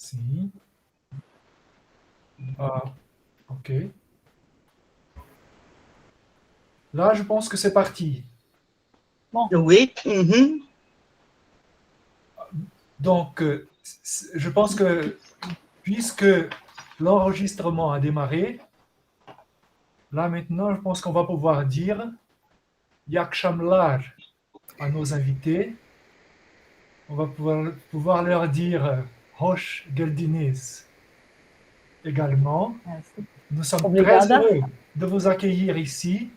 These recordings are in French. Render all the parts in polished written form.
Sim. Ah, ok. Là, je pense que c'est parti. Oui. Mhm. Donc, je pense que puisque l'enregistrement a démarré, là maintenant, je pense qu'on va pouvoir dire Yak Shamlar à nos invités. On va pouvoir leur dire Hosh Geldiniz également. Nous sommes très Obrigada. heureux de vous accueillir ici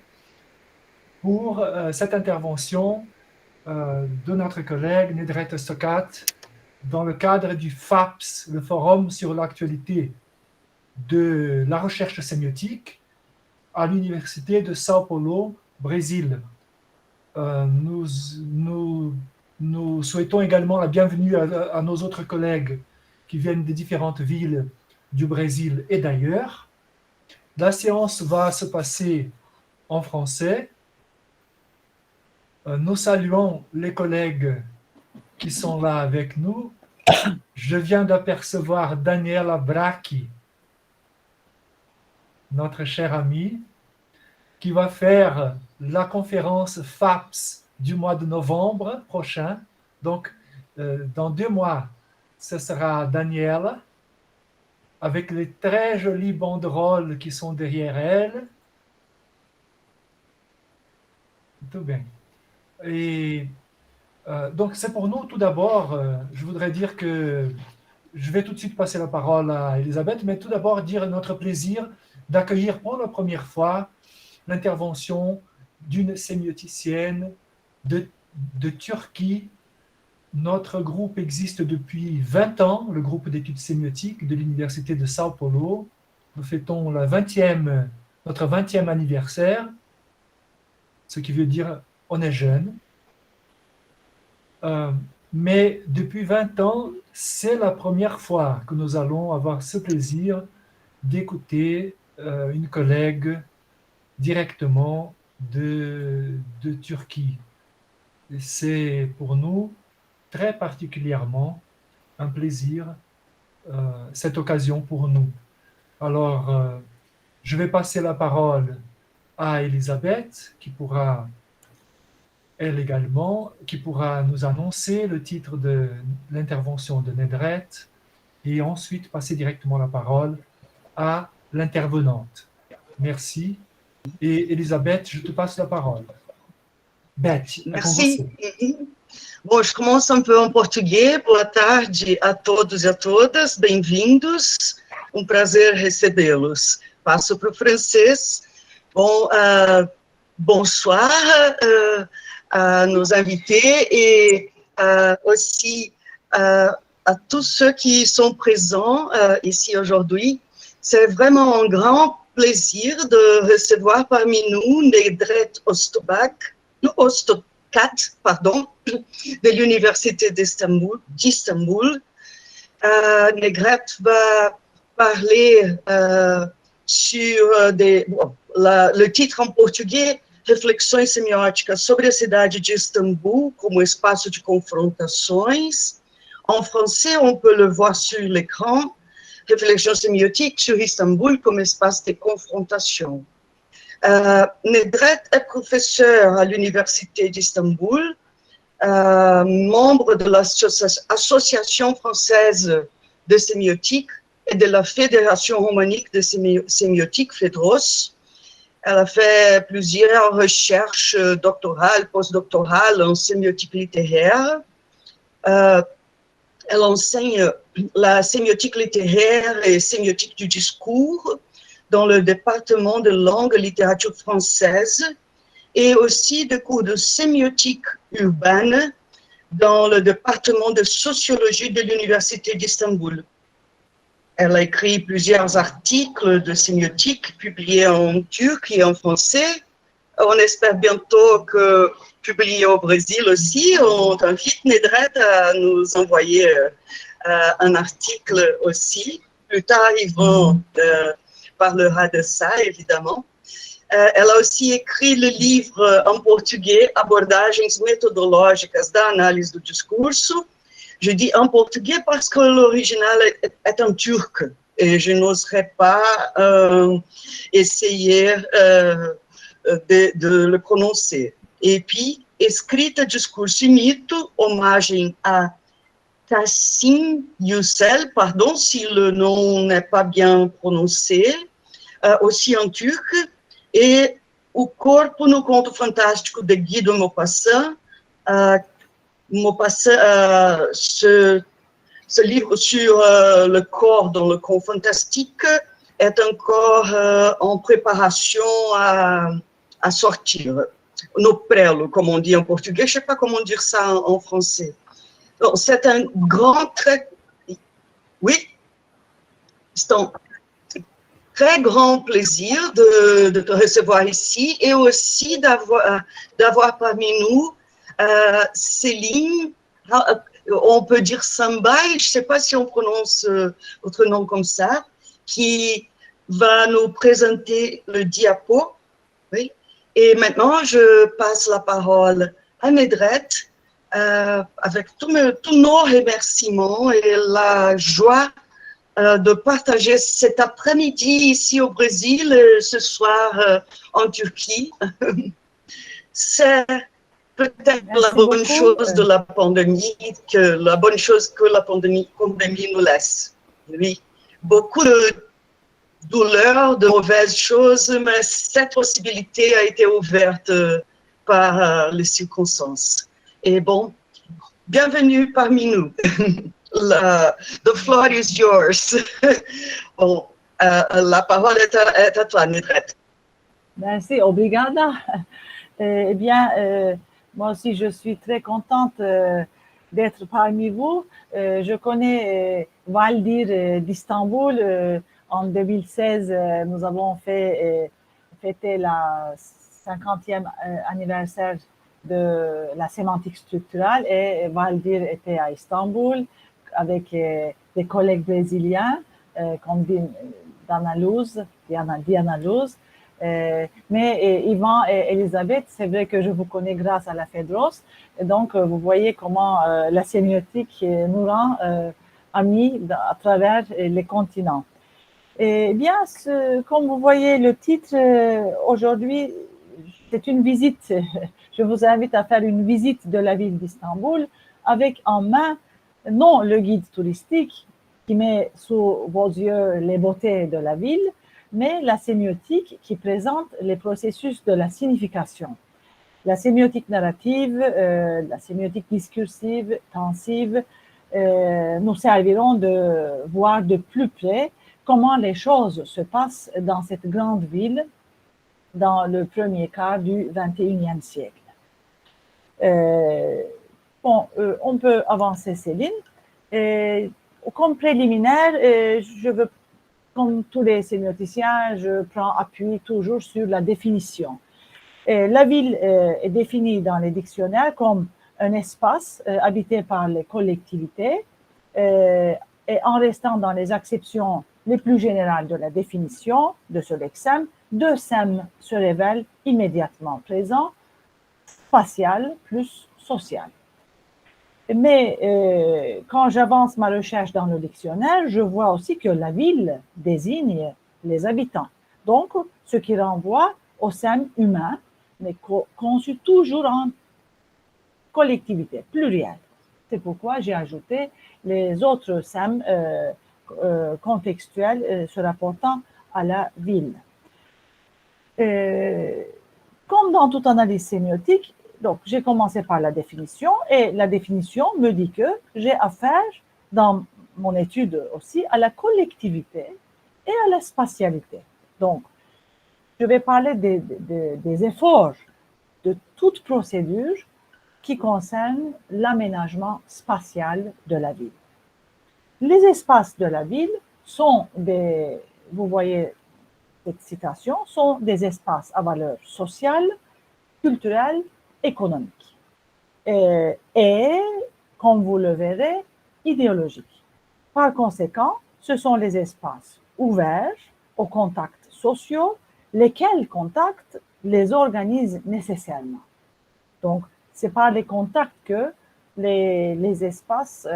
pour cette intervention de notre collègue Nedret Stokat dans le cadre du FAPS, le Forum sur l'actualité de la recherche sémiotique à l'Université de São Paulo, Brésil. Nous souhaitons également la bienvenue à nos autres collègues qui viennent des différentes villes du Brésil et d'ailleurs. La séance va se passer en français. Nous saluons les collègues qui sont là avec nous. Je viens d'apercevoir Daniela Bracchi, notre cher ami, qui va faire la conférence FAPS du mois de novembre prochain. Donc, dans 2 mois, ce sera Daniela, avec les très jolies banderoles qui sont derrière elle. Tout bien. Et donc, c'est pour nous, tout d'abord, je voudrais dire que je vais tout de suite passer la parole à Elisabeth, mais tout d'abord dire notre plaisir d'accueillir pour la première fois l'intervention d'une sémioticienne de Turquie. Notre groupe existe depuis 20 ans, le groupe d'études sémiotiques de l'Université de São Paulo. Nous fêtons notre 20e anniversaire, ce qui veut dire on est jeune. Mais depuis 20 ans, c'est la première fois que nous allons avoir ce plaisir d'écouter une collègue directement de Turquie. Et c'est pour nous très particulièrement un plaisir, cette occasion pour nous. Alors, je vais passer la parole à Elisabeth, qui pourra, elle également, qui pourra nous annoncer le titre de l'intervention de Nedret et ensuite passer directement la parole à l'intervenante. Merci. Et Elisabeth, je te passe la parole. Beth, é com Merci. você. Bom, je commence un peu en português. Boa tarde a todos e a todas. Bem-vindos. Um prazer recebê-los. Passo para o francês. Bon, bonsoir à nos invités et aussi à tous ceux qui sont présents ici aujourd'hui. C'est vraiment un grand plaisir de recevoir parmi nous Nedret Stokat, de l'Université d'Istanbul. Nedret va parler sur le titre en português, Reflexões Semióticas sobre a cidade de Istambul como espaço de confrontações. En français, on peut le voir sur l'écran, Réflexions sémiotiques sur Istanbul comme espace de confrontation. Nedret est professeur à l'Université d'Istanbul, membre de l'Association française de sémiotique et de la Fédération romanique de sémiotique, FEDROS. Elle a fait plusieurs recherches doctorales, postdoctorales en sémiotique littéraire. Elle enseigne la sémiotique littéraire et sémiotique du discours dans le département de langue et littérature française et aussi des cours de sémiotique urbaine dans le département de sociologie de l'Université d'Istanbul. Elle a écrit plusieurs articles de sémiotique publiés en turc et en français. On espère bientôt que publiés au Brésil aussi. On invite Nedret à nous envoyer un article aussi. Plus tard, Yvon parlera de ça, évidemment. Elle a aussi écrit le livre en português, Abordagens metodológicas da análise do discurso, Je dis en portugais parce que l'original est en turc et je n'oserais pas essayer de le prononcer. Et puis, escrita Discurso e Mito, hommage à Tassim Yücel, pardon si le nom n'est pas bien prononcé, aussi en turc, et O Corpo no Conto Fantástico de Guido Maupassant. Maupassant, ce livre sur le corps dans le conte fantastique est encore en préparation à sortir. No prelo, comme on dit en portugais, je ne sais pas comment dire ça en français. C'est un grand, oui, c'est un très grand plaisir de te recevoir ici et aussi d'avoir parmi nous Céline, on peut dire Sambaï, je ne sais pas si on prononce votre nom comme ça, qui va nous présenter le diapo. Oui. Et maintenant, je passe la parole à Nedret avec tous nos remerciements et la joie de partager cet après-midi ici au Brésil et ce soir en Turquie. C'est peut-être la bonne chose de la pandémie, la bonne chose que la pandémie nous laisse. Oui, beaucoup de douleurs, de mauvaises choses, mais cette possibilité a été ouverte par les circonstances. Et bon, bienvenue parmi nous. The floor is yours. Bon, la parole est à toi, Nedret. Merci, obrigada. Eh bien, moi aussi, je suis très contente d'être parmi vous. Je connais Valdir d'Istanbul. En 2016, nous avons fêté la 50e anniversaire de la sémantique structurale et Valdir était à Istanbul avec des collègues brésiliens comme Diana Luz. Mais Yvan et Elisabeth, c'est vrai que je vous connais grâce à la FEDROS. Et donc, vous voyez comment la sémiotique nous rend amis à travers les continents. Eh bien, comme vous voyez le titre, aujourd'hui, c'est une visite. Je vous invite à faire une visite de la ville d'Istanbul avec en main, non le guide touristique qui met sous vos yeux les beautés de la ville, mais la sémiotique qui présente les processus de la signification. La sémiotique narrative, la sémiotique discursive, tensive, nous serviront de voir de plus près comment les choses se passent dans cette grande ville dans le premier quart du XXIe siècle. On peut avancer, Céline. Comme préliminaire, je veux, comme tous les sémioticiens, je prends appui toujours sur la définition. La ville est définie dans les dictionnaires comme un espace habité par les collectivités et en restant dans les acceptions les plus générales de la définition de ce lexème, deux sèmes se révèlent immédiatement présents, spatial plus social. Mais quand j'avance ma recherche dans le dictionnaire, je vois aussi que la ville désigne les habitants. Donc, ce qui renvoie au sème humain, mais conçu toujours en collectivité, pluriel. C'est pourquoi j'ai ajouté les autres sèmes contextuels se rapportant à la ville. Comme dans toute analyse sémiotique, donc j'ai commencé par la définition et la définition me dit que j'ai affaire dans mon étude aussi à la collectivité et à la spatialité. Donc, je vais parler des efforts de toute procédure qui concerne l'aménagement spatial de la ville. Les espaces de la ville sont vous voyez cette citation, sont des espaces à valeur sociale, culturelle, économique. Et, comme vous le verrez, idéologique. Par conséquent, ce sont les espaces ouverts aux contacts sociaux, lesquels contacts les organisent nécessairement. Donc, c'est par les contacts que les espaces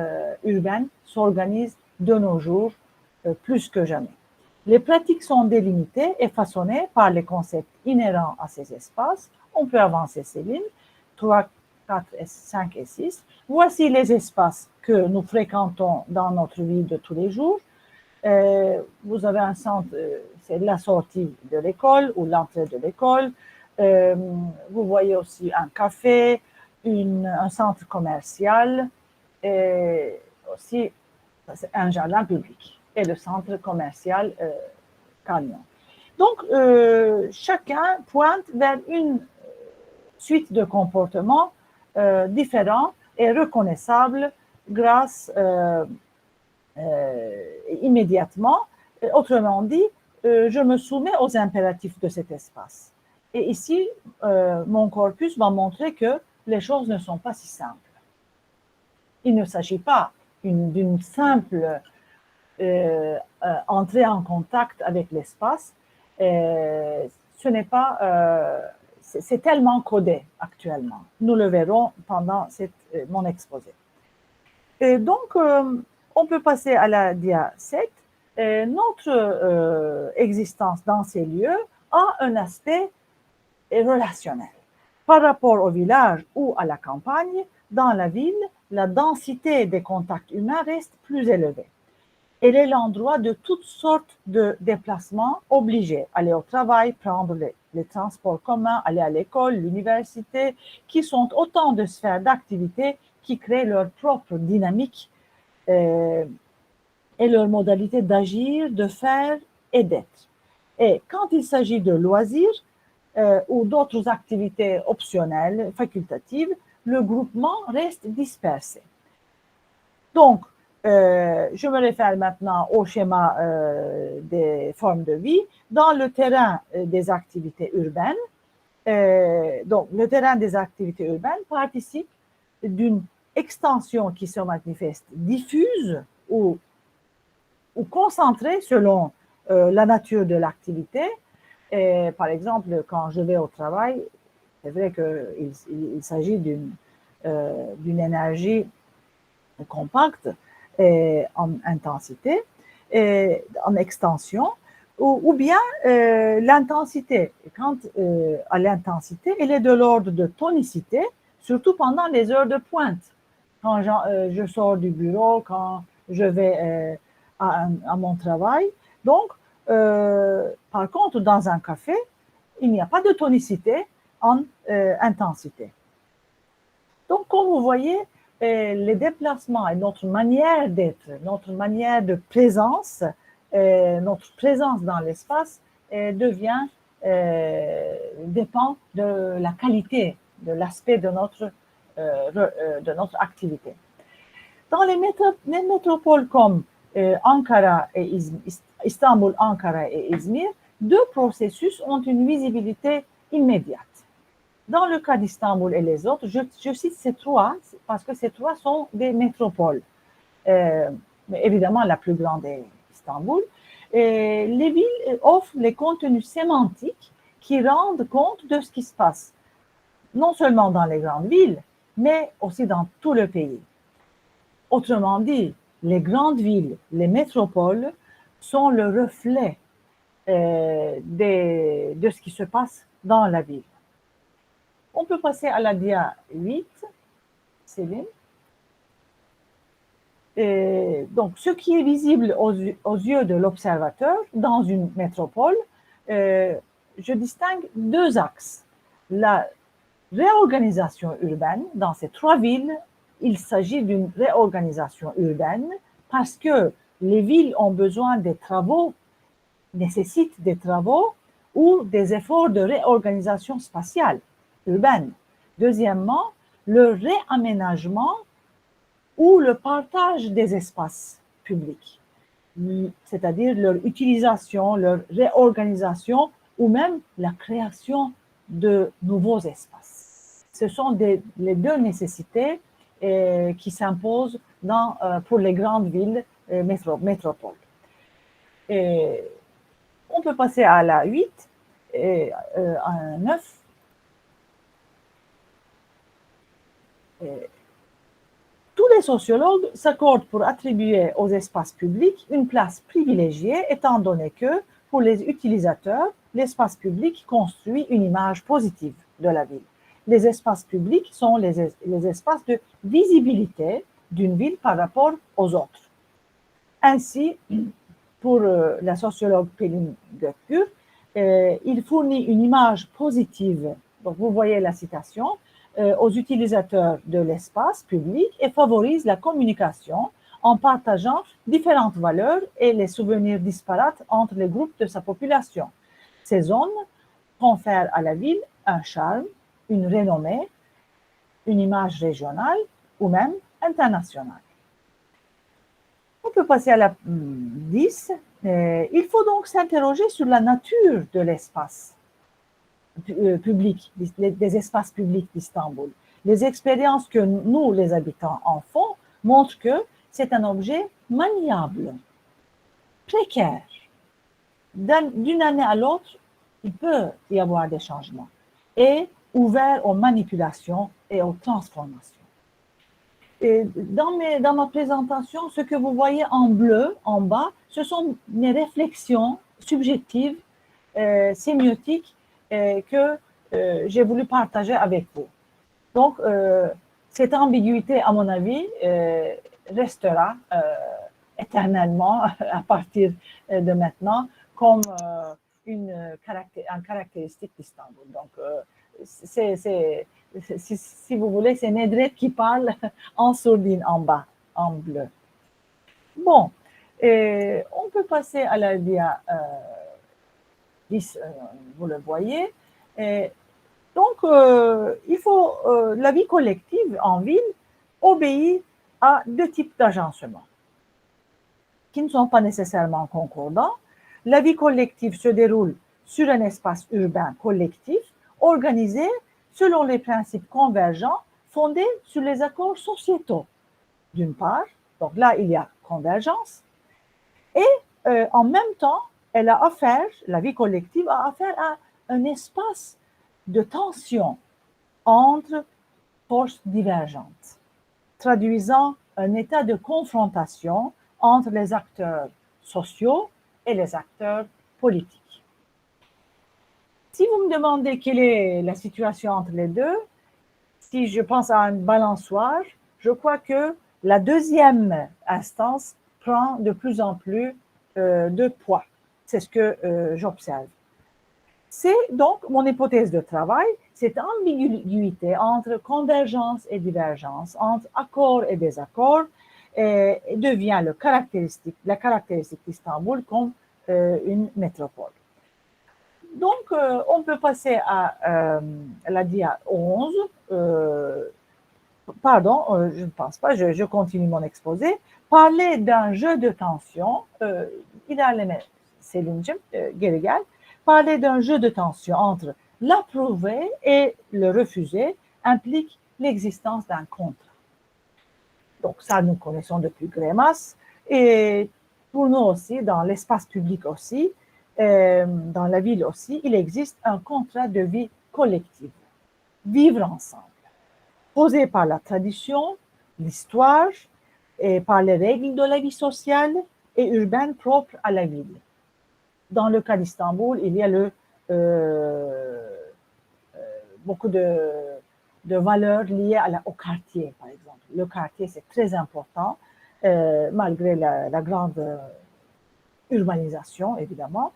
urbains s'organisent de nos jours plus que jamais. Les pratiques sont délimitées et façonnées par les concepts inhérents à ces espaces. On peut avancer ces lignes, 3, 4, 5 et 6. Voici les espaces que nous fréquentons dans notre vie de tous les jours. Vous avez un centre, c'est la sortie de l'école ou l'entrée de l'école. Vous voyez aussi un café, un centre commercial et aussi un jardin public et le centre commercial Cagnon. Donc, chacun pointe vers une suite de comportements différents et reconnaissables grâce immédiatement. Autrement dit, je me soumets aux impératifs de cet espace. Et ici, mon corpus va montrer que les choses ne sont pas si simples. Il ne s'agit pas d'une simple entrée en contact avec l'espace. Ce n'est pas... c'est tellement codé actuellement. Nous le verrons pendant mon exposé. Et donc, on peut passer à la dia 7. Notre existence dans ces lieux a un aspect relationnel. Par rapport au village ou à la campagne, dans la ville, la densité des contacts humains reste plus élevée. Elle est l'endroit de toutes sortes de déplacements obligés. Aller au travail, prendre les transports communs, aller à l'école, l'université, qui sont autant de sphères d'activité qui créent leur propre dynamique et leur modalité d'agir, de faire et d'être. Et quand il s'agit de loisirs ou d'autres activités optionnelles, facultatives, le groupement reste dispersé. Donc, je me réfère maintenant au schéma des formes de vie. Dans le terrain des activités urbaines, donc le terrain des activités urbaines participe d'une extension qui se manifeste diffuse ou concentrée selon la nature de l'activité. Par exemple, quand je vais au travail, c'est vrai qu'il s'agit d'une énergie compacte en intensité, en extension, ou bien l'intensité. Quant à l'intensité, elle est de l'ordre de tonicité, surtout pendant les heures de pointe. Quand je sors du bureau, quand je vais à mon travail. Donc, par contre, dans un café, il n'y a pas de tonicité en intensité. Donc, comme vous voyez, les déplacements et notre manière d'être, notre manière de présence, notre présence dans l'espace dépend de la qualité, de l'aspect de notre activité. Dans les métropoles comme Ankara et Istanbul, Ankara et Izmir, deux processus ont une visibilité immédiate. Dans le cas d'Istanbul et les autres, je cite ces trois parce que ces trois sont des métropoles. Mais évidemment, la plus grande est Istanbul. Les villes offrent les contenus sémantiques qui rendent compte de ce qui se passe, non seulement dans les grandes villes, mais aussi dans tout le pays. Autrement dit, les grandes villes, les métropoles, sont le reflet de ce qui se passe dans la ville. On peut passer à la dia 8, Céline. Donc, ce qui est visible aux yeux de l'observateur dans une métropole, je distingue deux axes. La réorganisation urbaine, dans ces trois villes, il s'agit d'une réorganisation urbaine parce que les villes ont besoin des travaux, nécessitent des travaux ou des efforts de réorganisation spatiale urbaine. Deuxièmement, le réaménagement ou le partage des espaces publics, c'est-à-dire leur utilisation, leur réorganisation ou même la création de nouveaux espaces. Ce sont les deux nécessités qui s'imposent pour les grandes villes métropoles. On peut passer à la 8 et à 9. Tous les sociologues s'accordent pour attribuer aux espaces publics une place privilégiée, étant donné que, pour les utilisateurs, l'espace public construit une image positive de la ville. Les espaces publics sont les espaces de visibilité d'une ville par rapport aux autres. Ainsi, pour la sociologue Pelin Gökgür, il fournit une image positive, donc vous voyez la citation, aux utilisateurs de l'espace public et favorise la communication en partageant différentes valeurs et les souvenirs disparates entre les groupes de sa population. Ces zones confèrent à la ville un charme, une renommée, une image régionale ou même internationale. On peut passer à la 10. Il faut donc s'interroger sur la nature de l'espace public, des espaces publics d'Istanbul. Les expériences que nous, les habitants, en font montrent que c'est un objet maniable, précaire. D'une année à l'autre, il peut y avoir des changements et ouvert aux manipulations et aux transformations. Et dans ma présentation, ce que vous voyez en bleu, en bas, ce sont mes réflexions subjectives, sémiotiques, que j'ai voulu partager avec vous. Donc, cette ambiguïté, à mon avis, restera éternellement à partir de maintenant comme une caractéristique d'Istanbul. Donc, si vous voulez, c'est Nedret qui parle en sourdine en bas, en bleu. Bon, on peut passer à la dia 10, vous le voyez. Donc, il faut, la vie collective en ville obéit à deux types d'agencement qui ne sont pas nécessairement concordants. La vie collective se déroule sur un espace urbain collectif organisé selon les principes convergents fondés sur les accords sociétaux. D'une part, donc là, il y a convergence, et en même temps, elle a affaire, la vie collective a affaire à un espace de tension entre forces divergentes, traduisant un état de confrontation entre les acteurs sociaux et les acteurs politiques. Si vous me demandez quelle est la situation entre les deux, si je pense à une balançoire, je crois que la deuxième instance prend de plus en plus de poids. C'est ce que j'observe. C'est donc mon hypothèse de travail, cette ambiguïté entre convergence et divergence, entre accord et désaccord, devient la caractéristique d'Istanbul comme une métropole. Donc, on peut passer à la dia 11. Pardon, je ne pense pas, je continue mon exposé. Parler d'un jeu de tension, ilerleme Selin'cim, geri gel. Parler d'un jeu de tension entre l'approuver et le refuser implique l'existence d'un contrat. Donc ça, nous connaissons depuis Grémas. Et pour nous aussi, dans l'espace public aussi, dans la ville aussi, il existe un contrat de vie collective. Vivre ensemble. Posé par la tradition, l'histoire, et par les règles de la vie sociale et urbaine propres à la ville. Dans le cas d'Istanbul, il y a beaucoup de valeurs liées au quartier, par exemple. Le quartier, c'est très important, malgré la grande urbanisation, évidemment.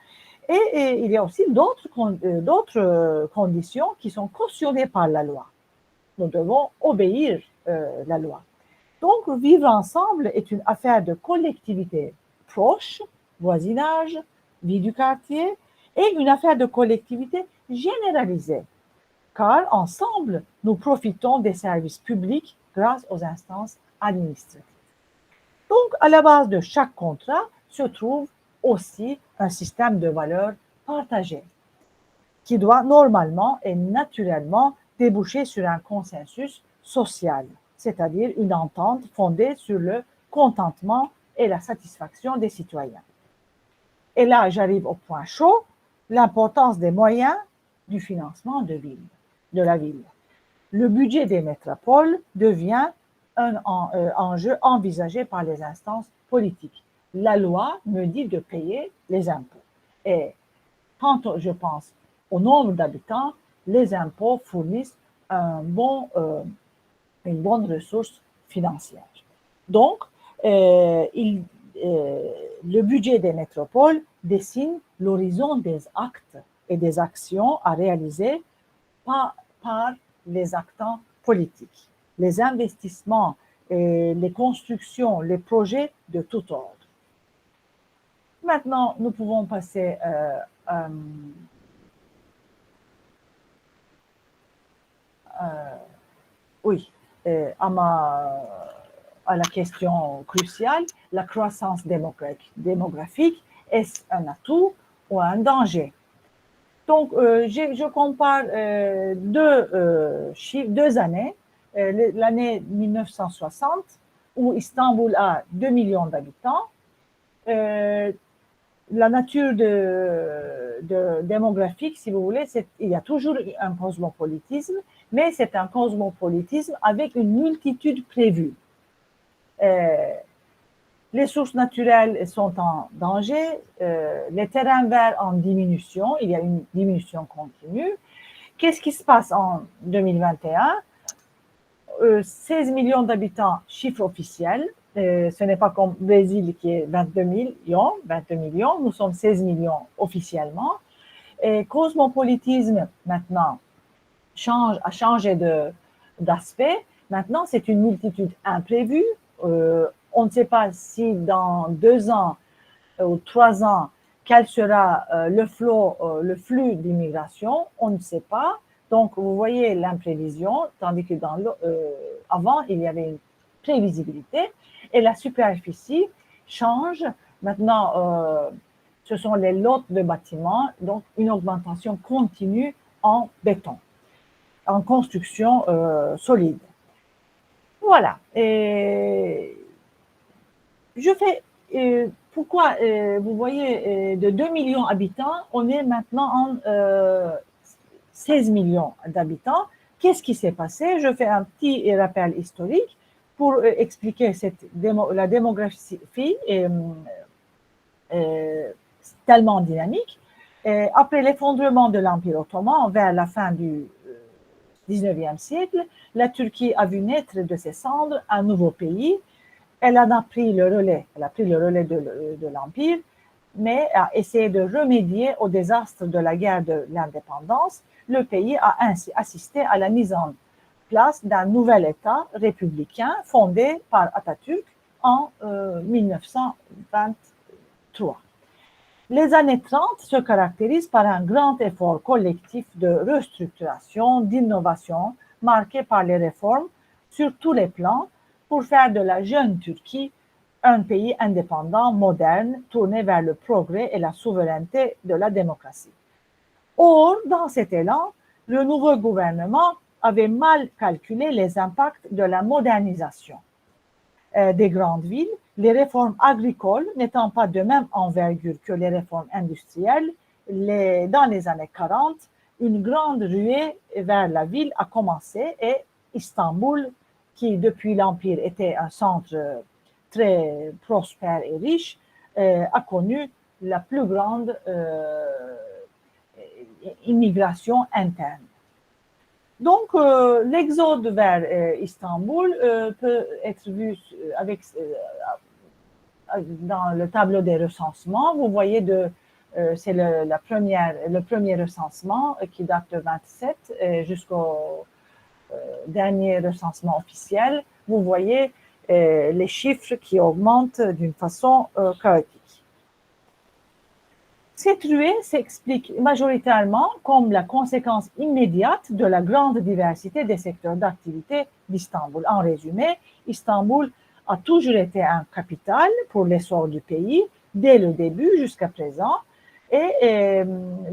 Et il y a aussi d'autres conditions qui sont cautionnées par la loi. Nous devons obéir la loi. Donc, vivre ensemble est une affaire de collectivité proche, voisinage, vie du quartier, et une affaire de collectivité généralisée, car ensemble, nous profitons des services publics grâce aux instances administratives. Donc, à la base de chaque contrat se trouve aussi un système de valeurs partagées, qui doit normalement et naturellement déboucher sur un consensus social, c'est-à-dire une entente fondée sur le contentement et la satisfaction des citoyens. Et là, j'arrive au point chaud, l'importance des moyens du financement de la ville. Le budget des métropoles devient un enjeu envisagé par les instances politiques. La loi me dit de payer les impôts. Et quand je pense au nombre d'habitants, les impôts fournissent une bonne ressource financière. Donc, le budget des métropoles dessine l'horizon des actes et des actions à réaliser par les acteurs politiques, les investissements, les constructions, les projets de tout ordre. Maintenant, nous pouvons passer à la question cruciale, la croissance démographique, est-ce un atout ou un danger? Donc, je compare deux années, l'année 1960, où Istanbul a 2 millions d'habitants. La nature démographique, si vous voulez, il y a toujours un cosmopolitisme, mais c'est un cosmopolitisme avec une multitude prévue. Les sources naturelles sont en danger, les terrains verts en diminution, il y a une diminution continue. Qu'est-ce qui se passe en 2021? 16 millions d'habitants, chiffre officiel. Ce n'est pas comme le Brésil qui est 22 millions, nous sommes 16 millions officiellement. Et cosmopolitisme, maintenant, a changé d'aspect. Maintenant, c'est une multitude imprévue. On ne sait pas si dans 2 ans ou 3 ans, quel sera le flux d'immigration, on ne sait pas. Donc, vous voyez l'imprévision, tandis que avant, il y avait une prévisibilité et la superficie change. Maintenant, ce sont les lots de bâtiments, donc une augmentation continue en béton, en construction solide. Voilà. Et je fais... pourquoi, vous voyez, de 2 millions d'habitants, on est maintenant en 16 millions d'habitants. Qu'est-ce qui s'est passé? Je fais un petit rappel historique pour expliquer la démographie tellement dynamique. Après l'effondrement de l'Empire ottoman vers la fin du 19e siècle, la Turquie a vu naître de ses cendres un nouveau pays. Elle a pris le relais de l'Empire, mais a essayé de remédier au désastre de la guerre de l'indépendance. Le pays a ainsi assisté à la mise en place d'un nouvel État républicain fondé par Atatürk en 1923. Les années 30 se caractérisent par un grand effort collectif de restructuration, d'innovation, marqué par les réformes sur tous les plans, pour faire de la jeune Turquie un pays indépendant, moderne, tourné vers le progrès et la souveraineté de la démocratie. Or, dans cet élan, le nouveau gouvernement avait mal calculé les impacts de la modernisation des grandes villes, les réformes agricoles n'étant pas de même envergure que les réformes industrielles. Dans les années 40, une grande ruée vers la ville a commencé et Istanbul, qui depuis l'Empire était un centre très prospère et riche, a connu la plus grande immigration interne. Donc, l'exode vers Istanbul peut être vu dans le tableau des recensements. Vous voyez, c'est le premier recensement qui date de 27 jusqu'au dernier recensement officiel. Vous voyez les chiffres qui augmentent d'une façon chaotique. Cette ruée s'explique majoritairement comme la conséquence immédiate de la grande diversité des secteurs d'activité d'Istanbul. En résumé, Istanbul a toujours été un capital pour l'essor du pays, dès le début jusqu'à présent. Et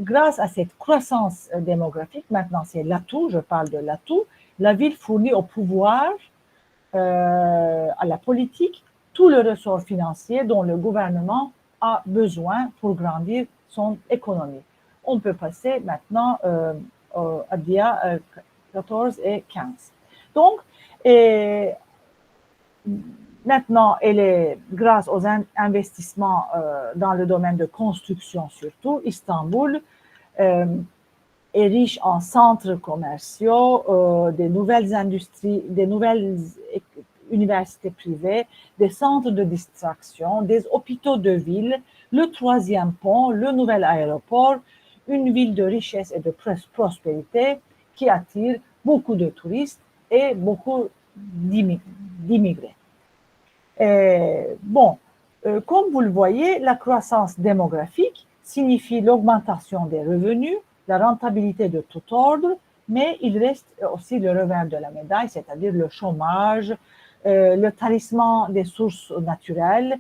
grâce à cette croissance démographique, maintenant c'est l'atout, je parle de l'atout, la ville fournit au pouvoir, à la politique, tout le ressort financier dont le gouvernement a besoin pour grandir son économie. On peut passer maintenant à dia 14 et 15. Donc, maintenant, elle est, grâce aux investissements dans le domaine de construction surtout, Istanbul est riche en centres commerciaux, des nouvelles industries, des nouvelles universités privées, des centres de distraction, des hôpitaux de ville, le troisième pont, le nouvel aéroport, une ville de richesse et de prospérité qui attire beaucoup de touristes et beaucoup d'immigrés. Bon, comme vous le voyez, la croissance démographique signifie l'augmentation des revenus, la rentabilité de tout ordre, mais il reste aussi le revers de la médaille, c'est-à-dire le chômage, le tarissement des sources naturelles,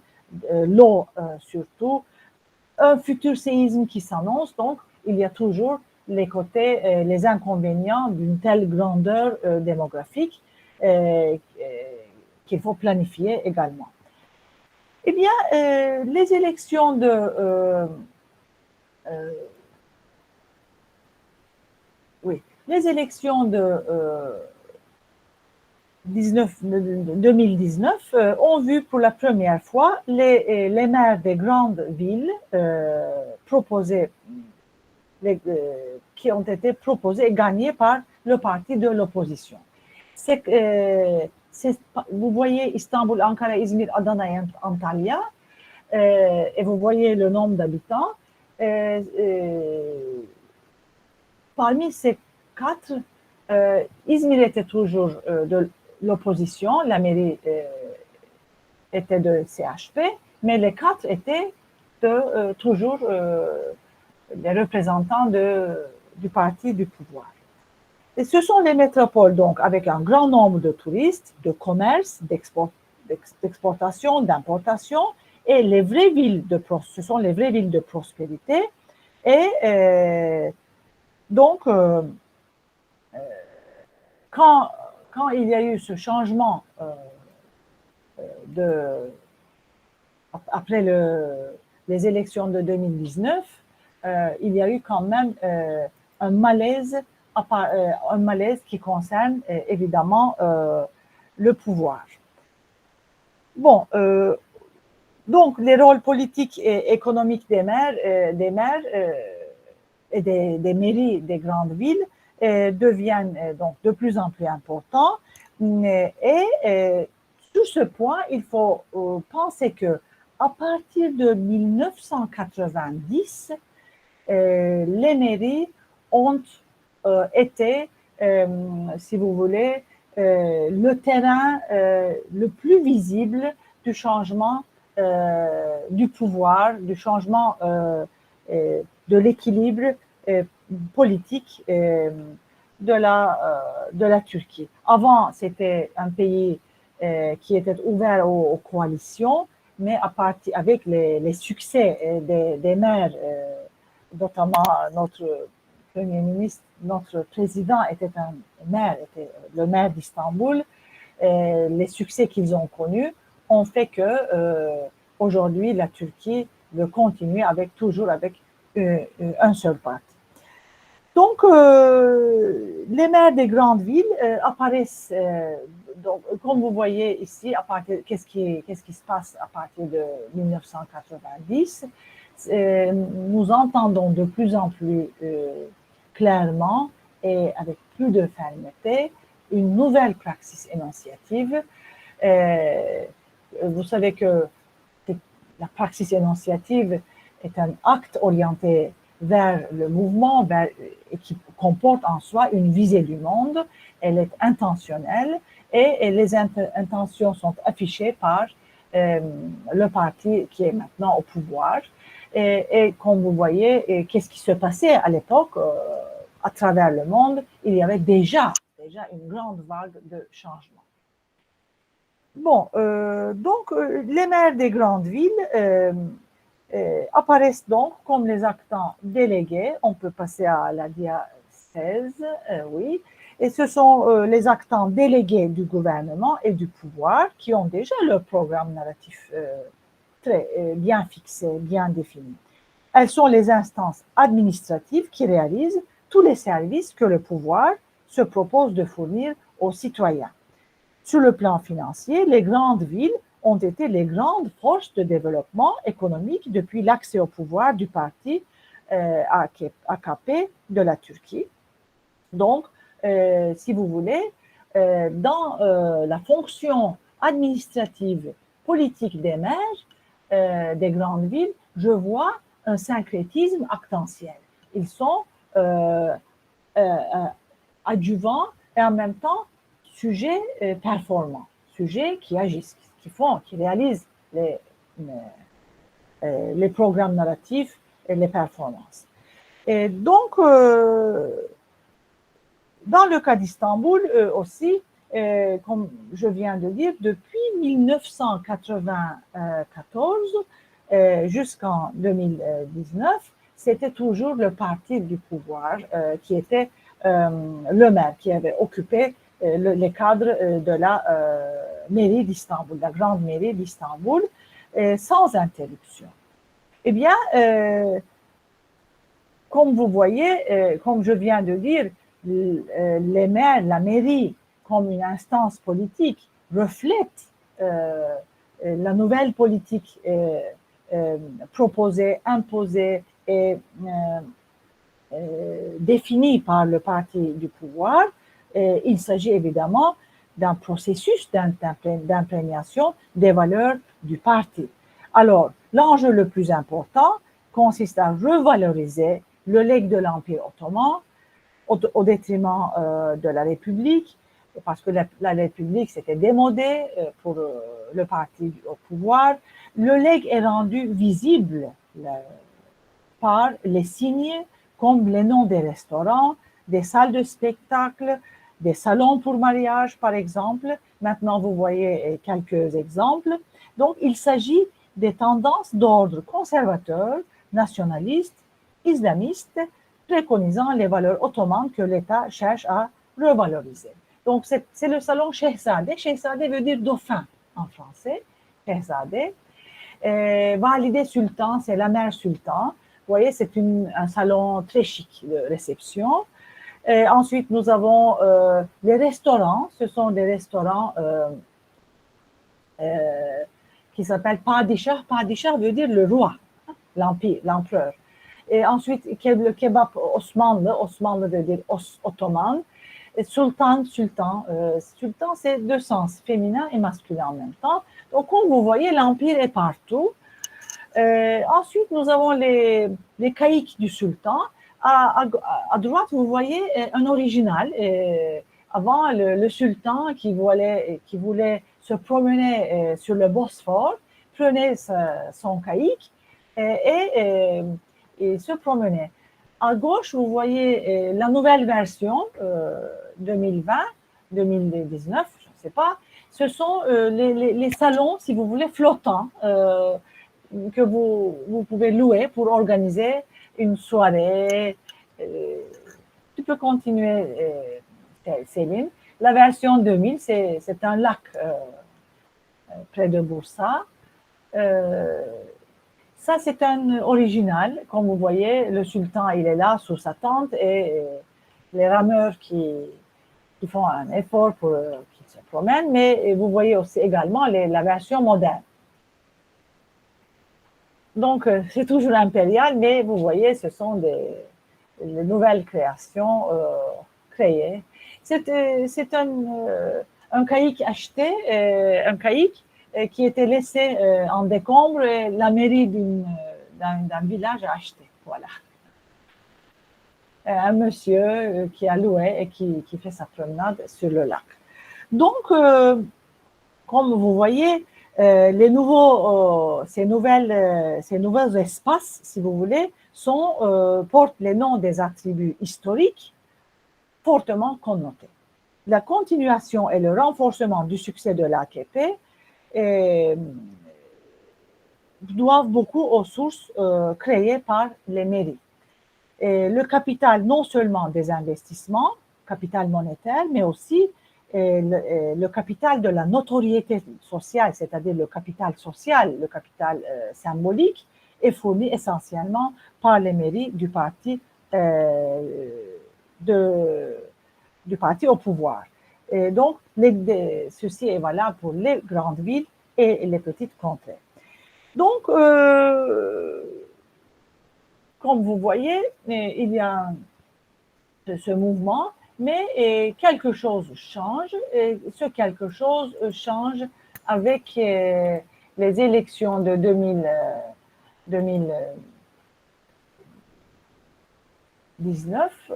l'eau surtout, un futur séisme qui s'annonce, donc il y a toujours les côtés, les inconvénients d'une telle grandeur démographique qu'il faut planifier également. Eh bien, les élections de les élections de 2019 ont vu pour la première fois les maires des grandes villes qui ont été proposés et gagnés par le parti de l'opposition. Vous voyez Istanbul, Ankara, İzmir, Adana et Antalya, et vous voyez le nombre d'habitants. Parmi ces quatre, İzmir était toujours de l'opposition, la mairie était de CHP, mais les quatre étaient toujours des représentants du parti du pouvoir. Et ce sont les métropoles, donc, avec un grand nombre de touristes, de commerce, d'exportation, d'importation, et les vraies villes ce sont les vraies villes de prospérité. Et donc, quand il y a eu ce changement après les élections de 2019, il y a eu quand même un malaise qui concerne évidemment le pouvoir. Bon, donc les rôles politiques et économiques des maires et des mairies des grandes villes deviennent donc de plus en plus importants. Et sur ce point, il faut penser que à partir de 1990, les mairies ont été, si vous voulez, le terrain le plus visible du changement du pouvoir, du changement de l'équilibre politique de la Turquie. Avant, c'était un pays qui était ouvert aux coalitions, mais avec les succès des maires, notamment notre Premier ministre, notre président était un maire, était le maire d'Istanbul. Les succès qu'ils ont connus ont fait que aujourd'hui la Turquie veut continuer toujours avec un seul parti. Donc, les maires des grandes villes apparaissent, donc, comme vous voyez ici, qu'est-ce qui se passe à partir de 1990. Nous entendons de plus en plus clairement et avec plus de fermeté une nouvelle praxis énonciative. Vous savez que la praxis énonciative est un acte orienté vers le mouvement et qui comporte en soi une visée du monde. Elle est intentionnelle et les intentions sont affichées par le parti qui est maintenant au pouvoir. Et comme vous voyez, qu'est-ce qui se passait à l'époque à travers le monde? Il y avait déjà une grande vague de changement. Bon, donc les maires des grandes villes apparaissent donc comme les actants délégués. On peut passer à la dia 16, oui. Et ce sont les actants délégués du gouvernement et du pouvoir qui ont déjà leur programme narratif très bien fixé, bien défini. Elles sont les instances administratives qui réalisent tous les services que le pouvoir se propose de fournir aux citoyens. Sur le plan financier, les grandes villes ont été les grandes forces de développement économique depuis l'accès au pouvoir du parti AKP de la Turquie. Donc, si vous voulez, dans la fonction administrative politique des maires des grandes villes, je vois un syncrétisme actentiel. Ils sont adjuvants et en même temps sujets performants, sujets qui agissent, qui réalisent les programmes narratifs et les performances. Et donc, dans le cas d'Istanbul aussi, comme je viens de dire, depuis 1994 jusqu'en 2019, c'était toujours le parti du pouvoir qui était le maire, qui avait occupé les cadres de la mairie d'Istanbul, la grande mairie d'Istanbul, sans interruption. Eh bien, comme vous voyez, comme je viens de dire, les maires, la mairie, comme une instance politique, reflètent la nouvelle politique proposée, imposée et définie par le parti du pouvoir. Il s'agit évidemment d'un processus d'imprégnation des valeurs du parti. Alors, l'enjeu le plus important consiste à revaloriser le legs de l'Empire ottoman au détriment de la République, parce que la République s'était démodée pour le parti au pouvoir. Le legs est rendu visible par les signes comme les noms des restaurants, des salles de spectacle, des salons pour mariage, par exemple. Maintenant, vous voyez quelques exemples. Donc, il s'agit des tendances d'ordre conservateur, nationaliste, islamiste, préconisant les valeurs ottomanes que l'État cherche à revaloriser. Donc, c'est le salon Şehzade. Şehzade veut dire dauphin en français, Şehzade. Valide Sultan, c'est la mère sultan. Vous voyez, c'est un salon très chic de réception. Ensuite, nous avons les restaurants. Ce sont des restaurants qui s'appellent Padişah. Padişah veut dire le roi, l'empire, l'empereur. Et ensuite, le kebab Osmanlı. Osmanlı veut dire ottoman. Et sultan, sultan. Sultan, c'est deux sens, féminin et masculin en même temps. Donc, comme vous voyez, l'empire est partout. Ensuite, nous avons les caïques du sultan. À droite, vous voyez un original. Avant, le sultan qui voulait se promener sur le Bosphore prenait son caïque et se promenait. À gauche, vous voyez la nouvelle version 2020, 2019, je ne sais pas. Ce sont les salons, si vous voulez, flottants que vous pouvez louer pour organiser une soirée. Tu peux continuer, Céline. La version 2000, c'est un lac près de Bursa. Ça, c'est un original. Comme vous voyez, le sultan, il est là sous sa tente et les rameurs qui font un effort pour qu'ils se promènent. Mais vous voyez aussi également la version moderne. Donc, c'est toujours impérial, mais vous voyez, ce sont des nouvelles créations créées. C'est un caïque acheté, un caïque qui était laissé en décombre et la mairie d'un village a acheté. Voilà. Un monsieur qui a loué et qui fait sa promenade sur le lac. Donc, comme vous voyez, ces nouveaux espaces, si vous voulez, portent les noms des attributs historiques fortement connotés. La continuation et le renforcement du succès de l'AKP doivent beaucoup aux sources créées par les mairies. Et le capital, non seulement des investissements, capital monétaire, mais aussi le capital de la notoriété sociale, c'est-à-dire le capital social, le capital symbolique, est fourni essentiellement par les mairies du parti au pouvoir. Et donc, ceci est valable pour les grandes villes et les petites contrées. Donc, comme vous voyez, il y a ce mouvement, mais quelque chose change, et ce quelque chose change avec les élections de 2019.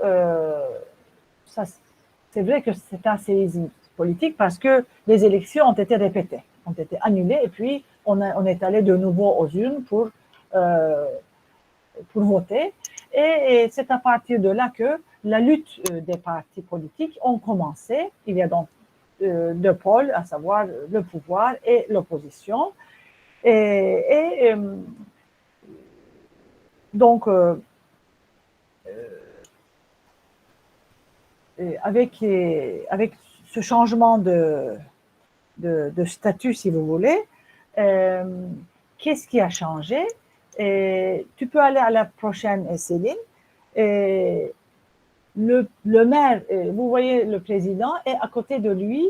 C'est vrai que c'est un séisme politique parce que les élections ont été répétées, ont été annulées, et puis on est allé de nouveau aux urnes pour voter. Et c'est à partir de là que la lutte des partis politiques ont commencé. Il y a donc deux pôles, à savoir le pouvoir et l'opposition. Donc, avec ce changement de statut, si vous voulez, qu'est-ce qui a changé? Tu peux aller à la prochaine, Céline. Le maire, vous voyez le président, et à côté de lui,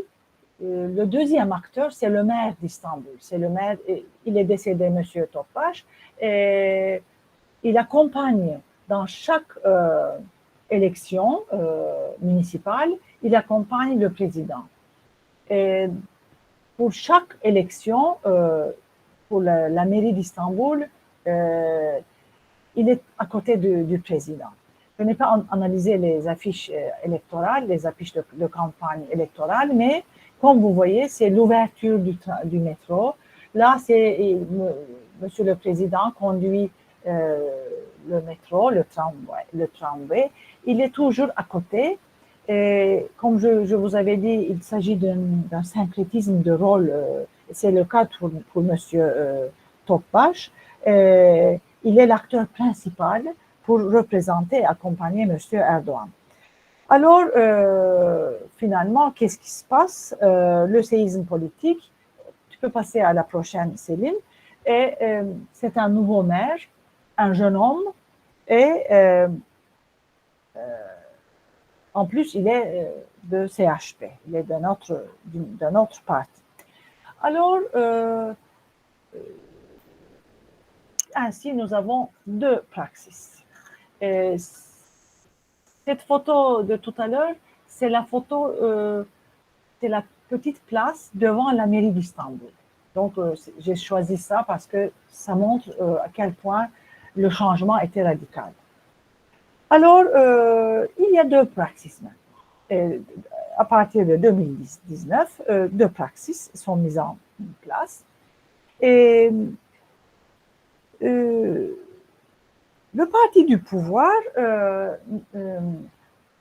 le deuxième acteur, c'est le maire d'Istanbul. C'est le maire, il est décédé, M. Topbaş, et il accompagne dans chaque élection municipale, il accompagne le président. Et pour chaque élection, pour la mairie d'Istanbul, il est à côté du président. Je n'ai pas analysé les affiches électorales, les affiches de campagne électorale, mais comme vous voyez, c'est l'ouverture du métro. Là, Monsieur le Président conduit le métro, le tramway. Il est toujours à côté. Et comme je vous avais dit, il s'agit d'un syncrétisme de rôle. C'est le cas pour Monsieur Topbaş. Il est l'acteur principal pour représenter et accompagner M. Erdogan. Alors, finalement, qu'est-ce qui se passe? Le séisme politique, tu peux passer à la prochaine, Céline, et c'est un nouveau maire, un jeune homme, et en plus, il est de CHP, il est d'un autre parti. Alors, ainsi, nous avons deux praxis. Cette photo de tout à l'heure, c'est la photo, c'est la petite place devant la mairie d'Istanbul. Donc, j'ai choisi ça parce que ça montre à quel point le changement était radical. Alors, il y a deux praxis maintenant. À partir de 2019, deux praxis sont mises en place. Et le parti du pouvoir,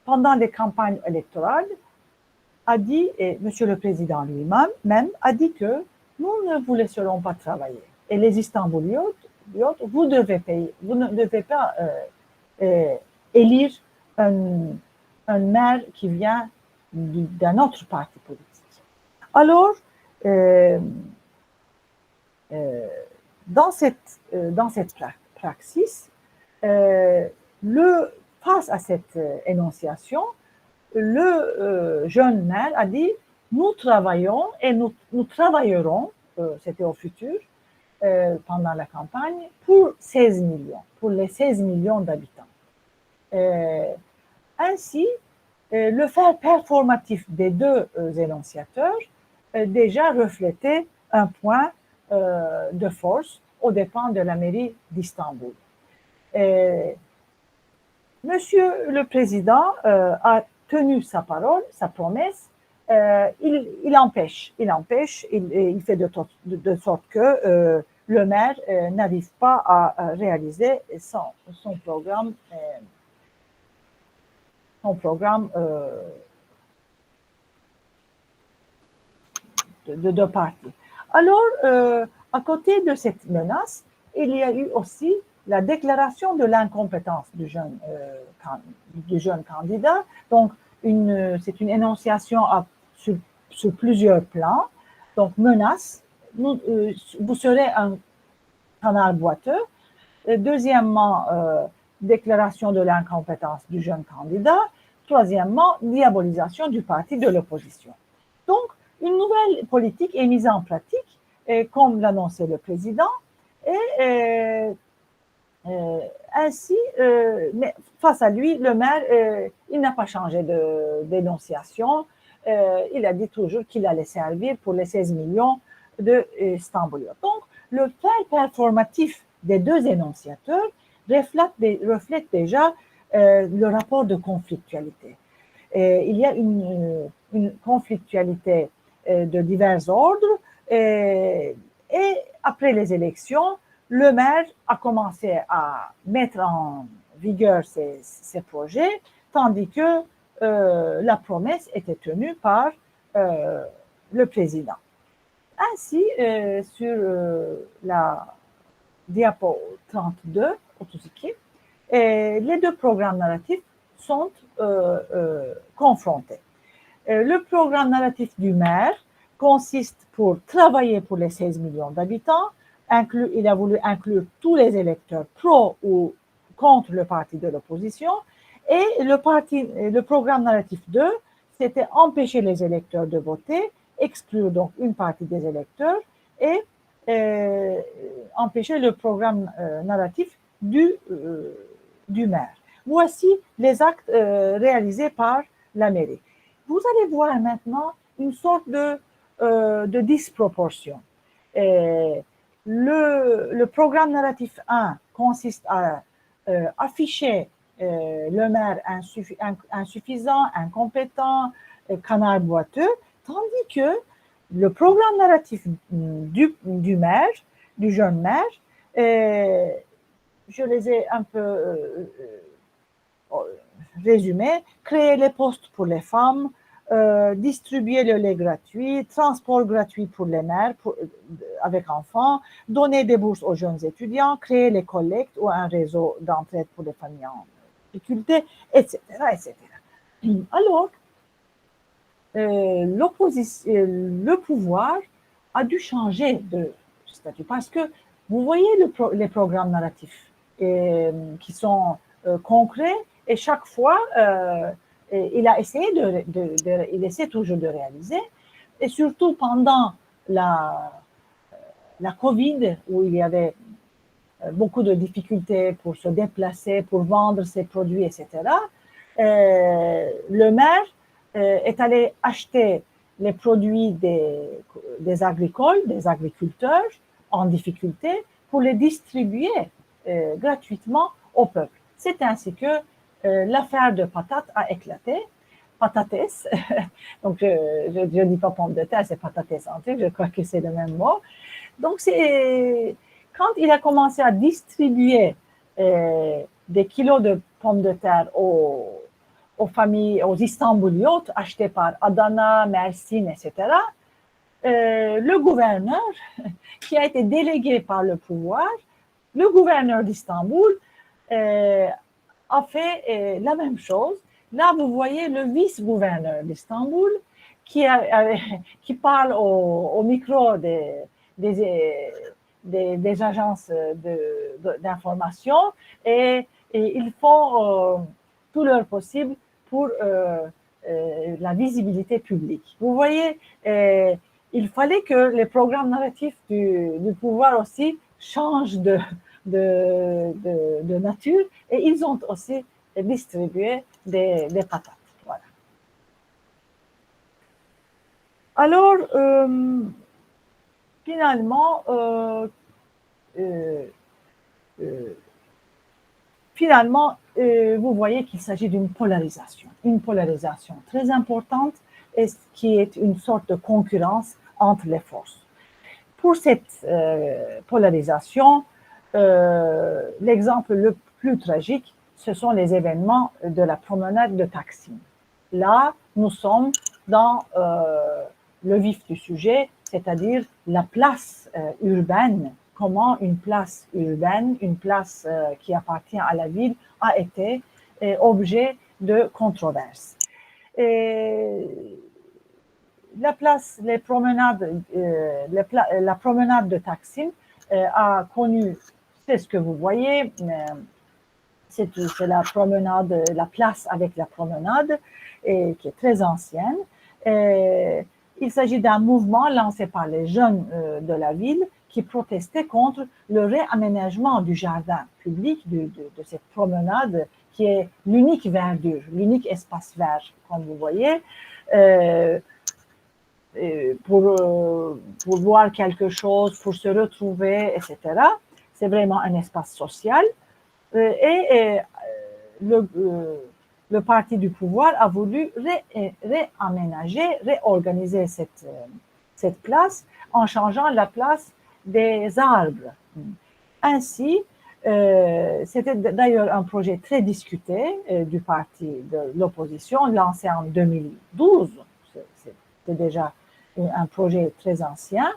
pendant les campagnes électorales, a dit, et M. le Président lui-même a dit que nous ne vous laisserons pas travailler. Et les Istanbuliotes, vous ne devez pas élire un maire qui vient d'un autre parti politique. Alors, dans cette praxis, face à cette énonciation, le jeune maire a dit « Nous travaillons et nous travaillerons, c'était au futur, pendant la campagne, pour 16 millions, pour les 16 millions d'habitants. Ainsi, le fait performatif des deux énonciateurs déjà reflétait un point de force aux dépens de la mairie d'Istanbul. Monsieur le Président a tenu sa parole, sa promesse. Il fait de sorte que le maire n'arrive pas à réaliser son programme de deux partis. Alors, à côté de cette menace, il y a eu aussi la déclaration de l'incompétence du jeune candidat. Donc, c'est une énonciation sur plusieurs plans. Donc, menace, vous serez un canard boiteux. Deuxièmement, déclaration de l'incompétence du jeune candidat. troisièmement, diabolisation du parti de l'opposition. Donc, une nouvelle politique est mise en pratique, comme l'annonçait le président, et ainsi, mais face à lui, le maire, il n'a pas changé de dénonciation. Il a dit toujours qu'il allait servir pour les 16 millions de Stambouliotes. Donc, le fait performatif des deux énonciateurs reflète déjà le rapport de conflictualité. Il y a une conflictualité de divers ordres et après les élections, le maire a commencé à mettre en vigueur ses projets, tandis que la promesse était tenue par le président. Ainsi, sur la diapo 32, les deux programmes narratifs sont confrontés. Le programme narratif du maire consiste pour travailler pour les 16 millions d'habitants. Il a voulu inclure tous les électeurs pro ou contre le parti de l'opposition. Et le programme narratif 2, c'était empêcher les électeurs de voter, exclure donc une partie des électeurs et empêcher le programme narratif du maire. Voici les actes réalisés par la mairie. Vous allez voir maintenant une sorte de disproportion. Le programme narratif 1 consiste à afficher le maire insuffisant, incompétent, canard boiteux, tandis que le programme narratif du maire, du jeune maire, je les ai un peu résumés, créer les postes pour les femmes, distribuer le lait gratuit, transport gratuit pour les mères avec enfants, donner des bourses aux jeunes étudiants, créer les collectes ou un réseau d'entraide pour les familles en difficulté, etc., etc. Alors, le pouvoir a dû changer de statut parce que vous voyez les programmes narratifs qui sont concrets et chaque fois il a essayé il essaie toujours de réaliser et surtout pendant la Covid où il y avait beaucoup de difficultés pour se déplacer, pour vendre ses produits, etc. Le maire est allé acheter les produits des agriculteurs en difficulté pour les distribuer gratuitement au peuple. C'est ainsi que l'affaire de patates a éclaté. Patates, donc je ne dis pas pomme de terre, c'est patates en truc, je crois que c'est le même mot. Donc quand il a commencé à distribuer des kilos de pommes de terre aux familles, aux Istanbouliotes achetés par Adana, Mersin, etc., le gouverneur, qui a été délégué par le pouvoir, le gouverneur d'Istanbul, a fait la même chose. Là, vous voyez le vice-gouverneur d'Istanbul qui parle au micro des agences d'information et ils font tout leur possible pour la visibilité publique. Vous voyez, il fallait que les programmes narratifs du pouvoir aussi changent de nature et ils ont aussi distribué des patates. Voilà. Alors, finalement, vous voyez qu'il s'agit d'une polarisation très importante et qui est une sorte de concurrence entre les forces. Pour cette polarisation, l'exemple le plus tragique, ce sont les événements de la promenade de Taksim. Là, nous sommes dans le vif du sujet, c'est-à-dire la place urbaine, comment une place urbaine, une place qui appartient à la ville, a été objet de controverses. La promenade de Taksim a connu, c'est ce que vous voyez, C'est la promenade, la place avec la promenade, qui est très ancienne. Il s'agit d'un mouvement lancé par les jeunes de la ville qui protestaient contre le réaménagement du jardin public, de cette promenade qui est l'unique verdure, l'unique espace vert, comme vous voyez, pour voir quelque chose, pour se retrouver, etc. C'est vraiment un espace social. Le parti du pouvoir a voulu réaménager, réorganiser cette place en changeant la place des arbres. Ainsi, c'était d'ailleurs un projet très discuté du parti de l'opposition, lancé en 2012. C'était déjà un projet très ancien.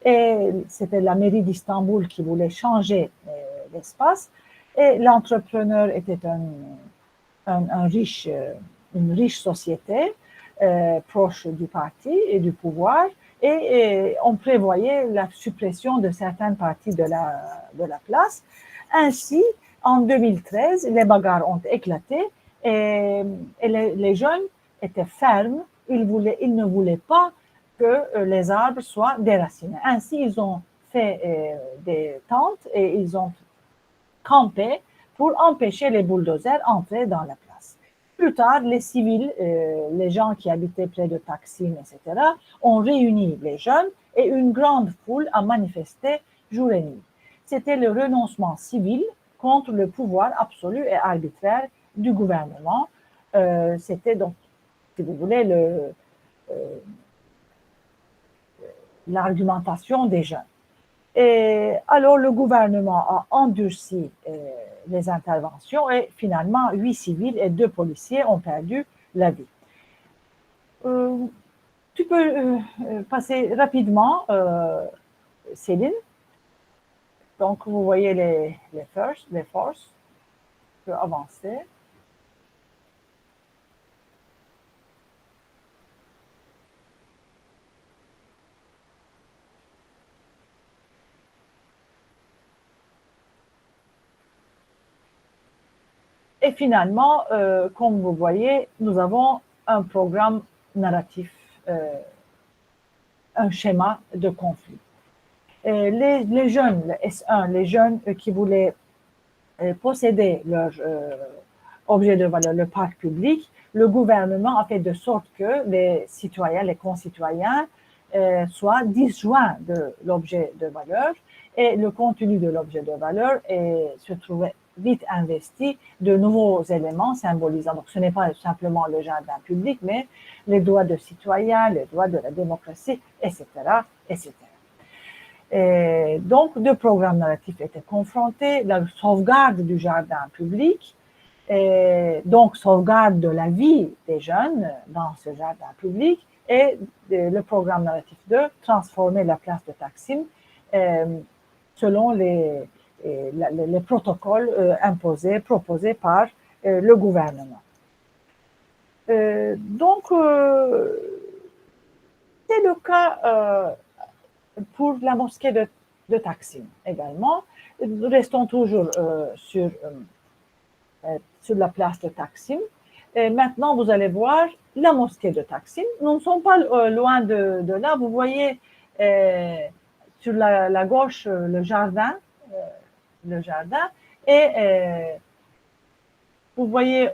Et c'était la mairie d'Istanbul qui voulait changer l'espace. Et l'entrepreneur était une riche société proche du parti et du pouvoir. Et on prévoyait la suppression de certaines parties de la place. Ainsi, en 2013, les bagarres ont éclaté et les jeunes étaient fermes. Ils ne voulaient pas que les arbres soient déracinés. Ainsi, ils ont fait des tentes et ils ont campé pour empêcher les bulldozers d'entrer dans la place. Plus tard, les civils, les gens qui habitaient près de Taksim, etc., ont réuni les jeunes et une grande foule a manifesté jour et nuit. C'était le renoncement civil contre le pouvoir absolu et arbitraire du gouvernement. C'était donc, si vous voulez, l'argumentation des jeunes. Et alors, le gouvernement a endurci les interventions et finalement, 8 civils et 2 policiers ont perdu la vie. Tu peux passer rapidement, Céline. Donc, vous voyez les forces. Tu peux avancer. Et finalement, comme vous voyez, nous avons un programme narratif, un schéma de conflit. Les jeunes, le S1, les jeunes qui voulaient posséder leur objet de valeur, le parc public, le gouvernement a fait de sorte que les citoyens, les concitoyens, soient disjoints de l'objet de valeur et le contenu de l'objet de valeur se trouvait vite investi de nouveaux éléments symbolisant. Donc, ce n'est pas simplement le jardin public, mais les droits de citoyens, les droits de la démocratie, etc., etc. Et donc, 2 programmes narratifs étaient confrontés, la sauvegarde du jardin public, et donc sauvegarde de la vie des jeunes dans ce jardin public, et le programme narratif 2, transformer la place de Taksim selon les protocoles proposés par le gouvernement. Donc, c'est le cas pour la mosquée de Taksim également. Restons toujours sur la place de Taksim. Et maintenant, vous allez voir la mosquée de Taksim. Nous ne sommes pas loin de là. Vous voyez sur la gauche le jardin, et vous voyez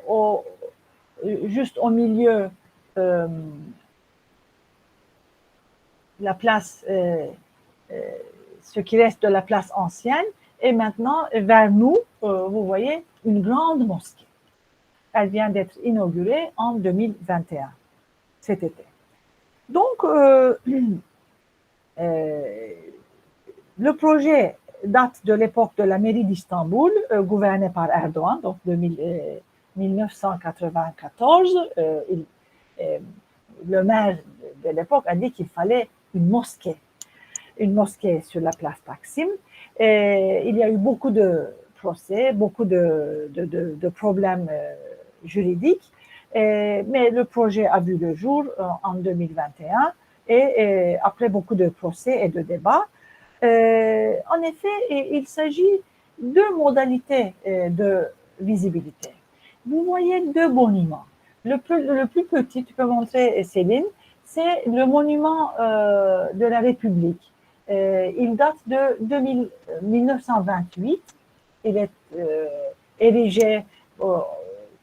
juste au milieu la place, ce qui reste de la place ancienne, et maintenant vers nous, vous voyez une grande mosquée. Elle vient d'être inaugurée en 2021, cet été. Donc, le projet date de l'époque de la mairie d'Istanbul, gouvernée par Erdogan, donc 1994. Le maire de l'époque a dit qu'il fallait une mosquée sur la place Taksim. Et il y a eu beaucoup de procès, beaucoup de problèmes juridiques, mais le projet a vu le jour en 2021 et après beaucoup de procès et de débats. En effet, il s'agit de modalités de visibilité. Vous voyez deux monuments. Le plus petit, tu peux montrer, Céline, c'est le monument de la République. Il date de 1928. Il est érigé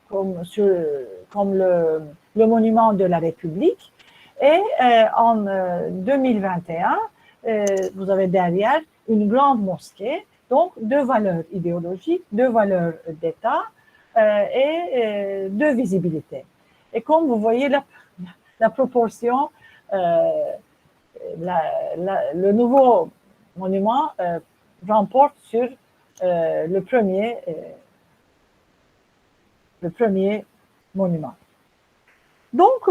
comme le monument de la République. Et en 2021, vous avez derrière une grande mosquée, donc deux valeurs idéologiques, deux valeurs d'État et de visibilité. Et comme vous voyez la proportion, le nouveau monument remporte sur le premier monument. Donc,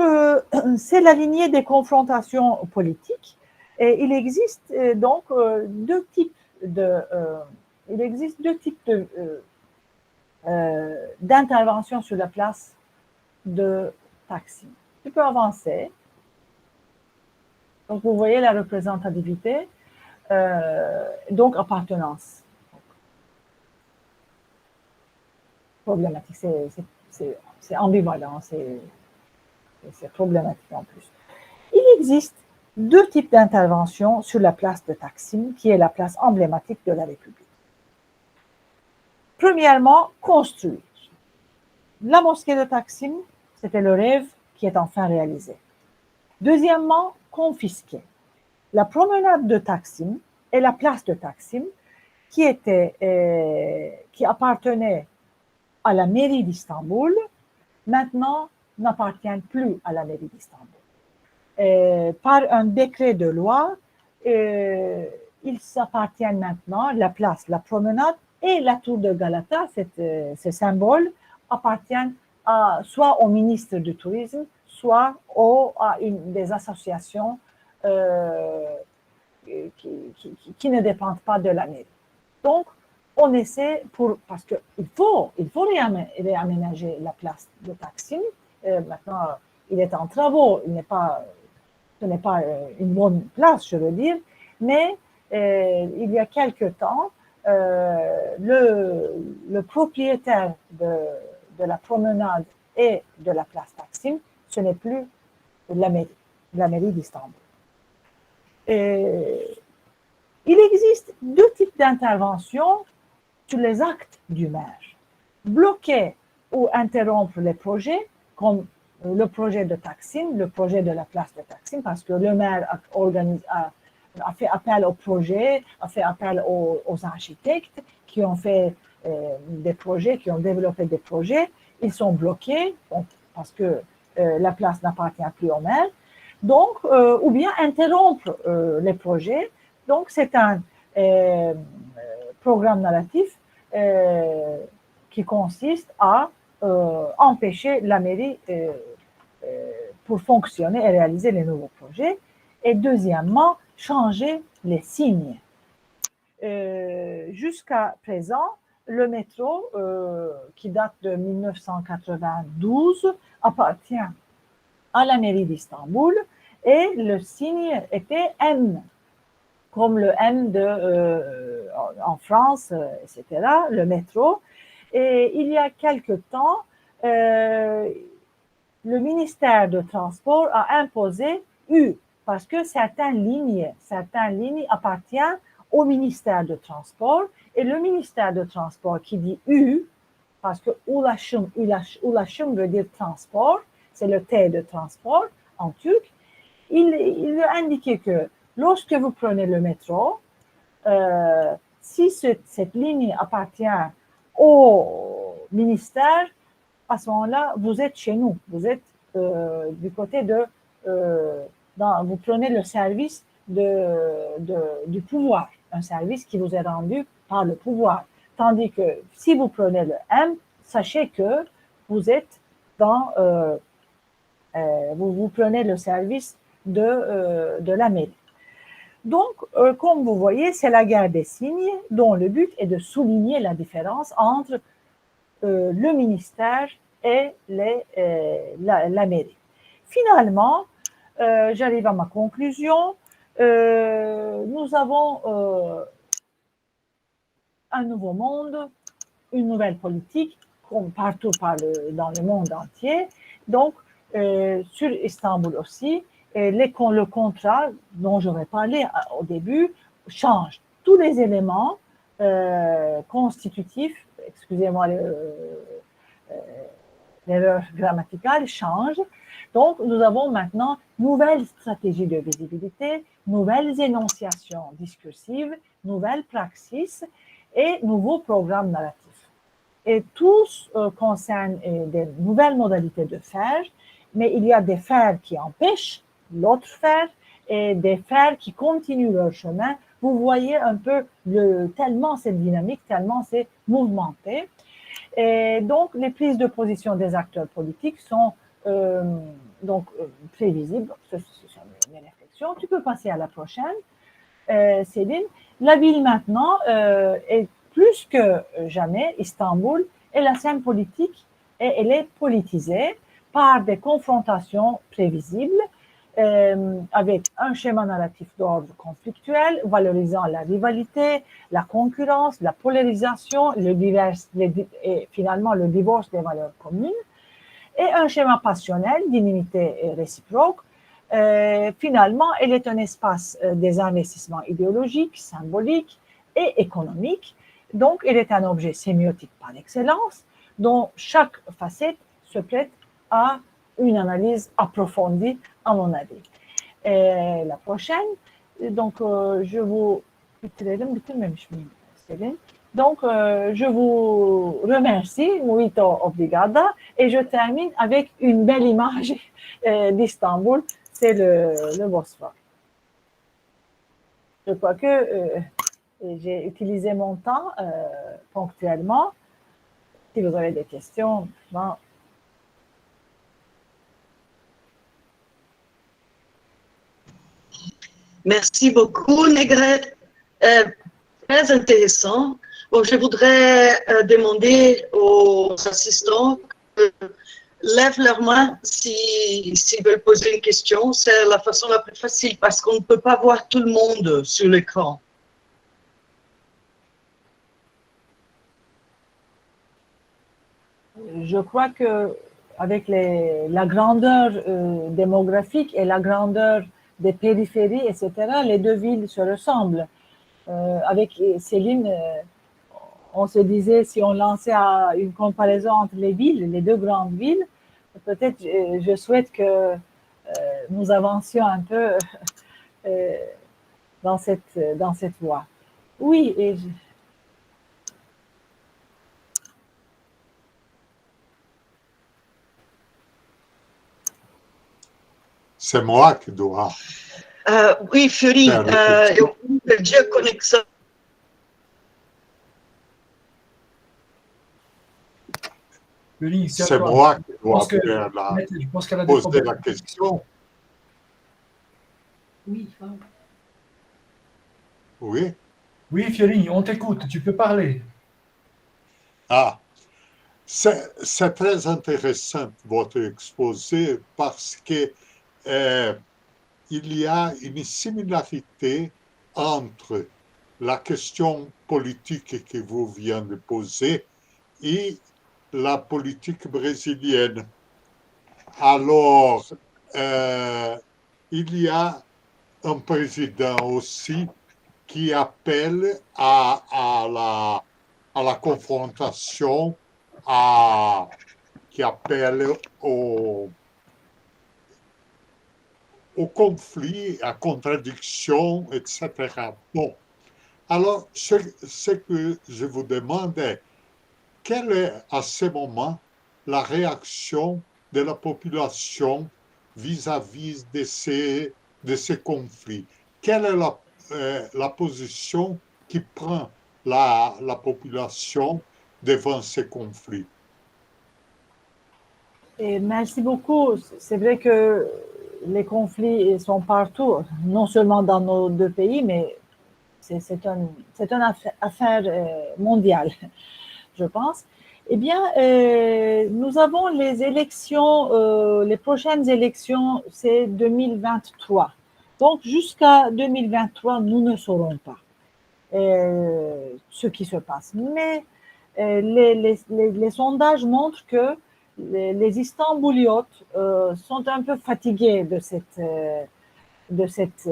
c'est la lignée des confrontations politiques. Et il existe donc deux types d'intervention sur la place de Taksim. Tu peux avancer. Donc, vous voyez la représentativité, donc appartenance. Problématique, c'est ambivalent, c'est problématique en plus. Il existe deux types d'intervention sur la place de Taksim, qui est la place emblématique de la République. Premièrement, construire. La mosquée de Taksim, c'était le rêve qui est enfin réalisé. Deuxièmement, confisquer. La promenade de Taksim et la place de Taksim, qui appartenait à la mairie d'Istanbul, maintenant n'appartiennent plus à la mairie d'Istanbul. Par un décret de loi, ils s'appartiennent maintenant, la place, la promenade et la tour de Galata, ces symboles, appartiennent soit au ministre du Tourisme, soit à des associations qui ne dépendent pas de la mairie. Donc, on essaie, parce qu'il faut réaménager la place de Taksim. Maintenant, il est en travaux, ce n'est pas une bonne place, je veux dire, mais il y a quelque temps, le propriétaire de la promenade et de la place Taksim, ce n'est plus la mairie d'Istanbul. Il existe deux types d'interventions sur les actes du maire. Bloquer ou interrompre les projets, comme le projet de Taksim, le projet de la place de Taksim, parce que le maire a fait appel au projet, a fait appel aux architectes qui ont fait des projets, qui ont développé des projets. Ils sont bloqués parce que la place n'appartient plus au maire. Donc, ou bien interrompre les projets. Donc, c'est un programme narratif qui consiste à empêcher la mairie pour fonctionner et réaliser les nouveaux projets. Et deuxièmement, changer les signes. Jusqu'à présent, le métro, qui date de 1992, appartient à la mairie d'Istanbul et le signe était M, comme le M en France, etc., le métro. Et il y a quelque temps, le ministère de Transport a imposé U, parce que certaines lignes appartiennent au ministère de Transport, et le ministère de Transport qui dit U, parce que ulaşım veut dire transport, c'est le T de transport en turc, il a indiqué que lorsque vous prenez le métro, si cette ligne appartient au ministère, à ce moment-là, vous êtes chez nous, vous êtes du côté vous prenez le service du pouvoir, un service qui vous est rendu par le pouvoir. Tandis que si vous prenez le M, sachez que vous êtes vous prenez le service de la mairie. Donc, comme vous voyez, c'est la guerre des signes dont le but est de souligner la différence entre le ministère et la mairie. Finalement, j'arrive à ma conclusion. Nous avons un nouveau monde, une nouvelle politique comme partout dans le monde entier. Donc, sur Istanbul aussi, le contrat dont j'aurais parlé au début change. Tous les éléments constitutifs, excusez-moi l'erreur grammaticale, changent. Donc, nous avons maintenant nouvelles stratégies de visibilité, nouvelles énonciations discursives, nouvelles praxis et nouveaux programmes narratifs. Et tous concernent des nouvelles modalités de faire, mais il y a des fers qui empêchent l'autre fer et des fers qui continuent leur chemin. Vous voyez un peu tellement c'est dynamique, tellement c'est mouvementé. Et donc, les prises de position des acteurs politiques sont prévisibles. Ce sont mes réflexions. Tu peux passer à la prochaine, Céline. La ville maintenant est plus que jamais, Istanbul, est la scène politique et elle est politisée par des confrontations prévisibles avec un schéma narratif d'ordre conflictuel, valorisant la rivalité, la concurrence, la polarisation, et finalement le divorce des valeurs communes, et un schéma passionnel d'inimité réciproque. Finalement, elle est un espace des investissements idéologiques, symboliques et économiques. Donc, elle est un objet sémiotique par excellence, dont chaque facette se prête à une analyse approfondie, à mon avis. Et la prochaine, donc je vous donc je vous remercie, muito obrigada, et je termine avec une belle image d'Istanbul, c'est le Bosphore. Je crois que j'ai utilisé mon temps ponctuellement. Si vous avez des questions, Merci beaucoup, Négrette. Très intéressant. Bon, je voudrais demander aux assistants de lèvent leur main s'ils veulent poser une question. C'est la façon la plus facile parce qu'on ne peut pas voir tout le monde sur l'écran. Je crois que avec la grandeur démographique et la grandeur des périphéries, etc., les deux villes se ressemblent. Avec Céline, on se disait, si on lançait une comparaison entre les villes, les deux grandes villes, peut-être je souhaite que nous avancions un peu dans cette voie. Oui, et c'est moi qui dois. Oui, Fury, Dieu connaît ça. C'est moi qui dois poser la question. Oui. Oui. Oui, Fiori, on t'écoute, tu peux parler. Ah, c'est très intéressant votre exposé parce que il y a une similarité entre la question politique que vous venez de poser et la politique brésilienne. Alors, il y a un président aussi qui appelle à la confrontation, qui appelle au conflit, à contradiction, etc. Bon, alors, ce que je vous demande est, quelle est à ce moment la réaction de la population vis-à-vis de ces conflits? Quelle est la position qui prend la population devant ces conflits? Et merci beaucoup. C'est vrai que les conflits sont partout, non seulement dans nos deux pays, mais c'est une affaire mondiale, je pense. Eh bien, nous avons les élections, les prochaines élections, c'est 2023. Donc, jusqu'à 2023, nous ne saurons pas ce qui se passe. Mais Les sondages montrent que les Istanbuliotes sont un peu fatigués de cette, de cette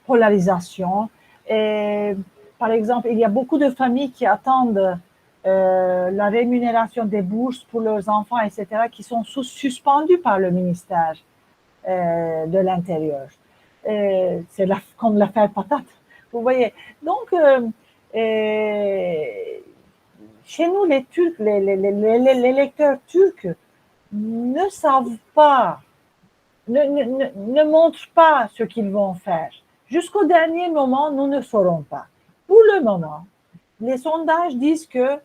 polarisation. Et, par exemple, il y a beaucoup de familles qui attendent la rémunération des bourses pour leurs enfants, etc., qui sont suspendues par le ministère de l'Intérieur. C'est comme l'affaire patate, vous voyez. Donc, chez nous, les Turcs, les lecteurs turcs ne savent pas, ne montrent pas ce qu'ils vont faire. Jusqu'au dernier moment, nous ne saurons pas. Pour le moment, les sondages disent que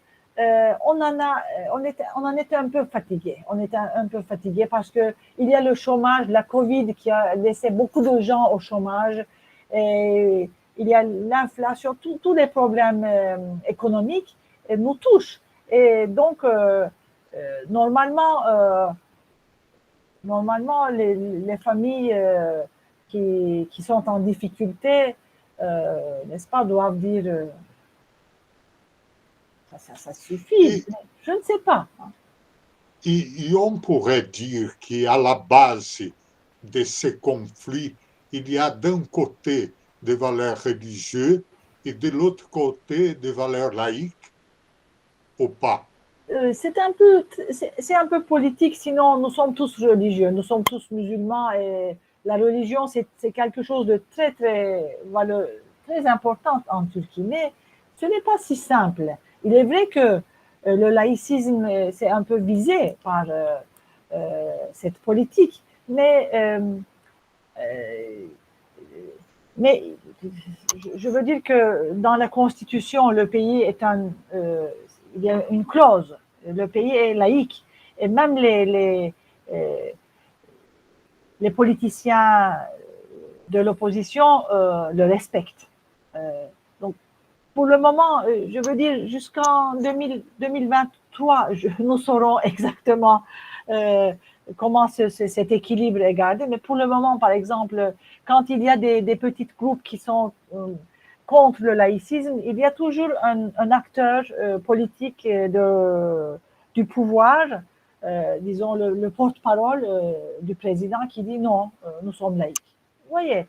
on en était un peu fatigué. On était un peu fatigué parce que il y a le chômage, la Covid qui a laissé beaucoup de gens au chômage, et il y a l'inflation, tous les problèmes économiques nous touchent. Et donc, normalement, les familles qui sont en difficulté, n'est-ce pas, doivent dire ça suffit. Je ne sais pas. Et on pourrait dire qu'à la base de ces conflits, il y a d'un côté des valeurs religieuses et de l'autre côté des valeurs laïques, ou pas? C'est un peu politique, sinon nous sommes tous religieux, nous sommes tous musulmans et la religion c'est quelque chose de très important en Turquie, mais ce n'est pas si simple. Il est vrai que le laïcisme c'est un peu visé par cette politique, mais je veux dire que dans la Constitution, le pays est il y a une clause, le pays est laïque, et même les politiciens de l'opposition le respectent. Donc, pour le moment, je veux dire, jusqu'en 2023, nous saurons exactement comment cet équilibre est gardé. Mais pour le moment, par exemple, quand il y a des petits groupes qui sont contre le laïcisme, il y a toujours un acteur politique du pouvoir, disons le porte-parole du président qui dit non, nous sommes laïcs. Vous voyez,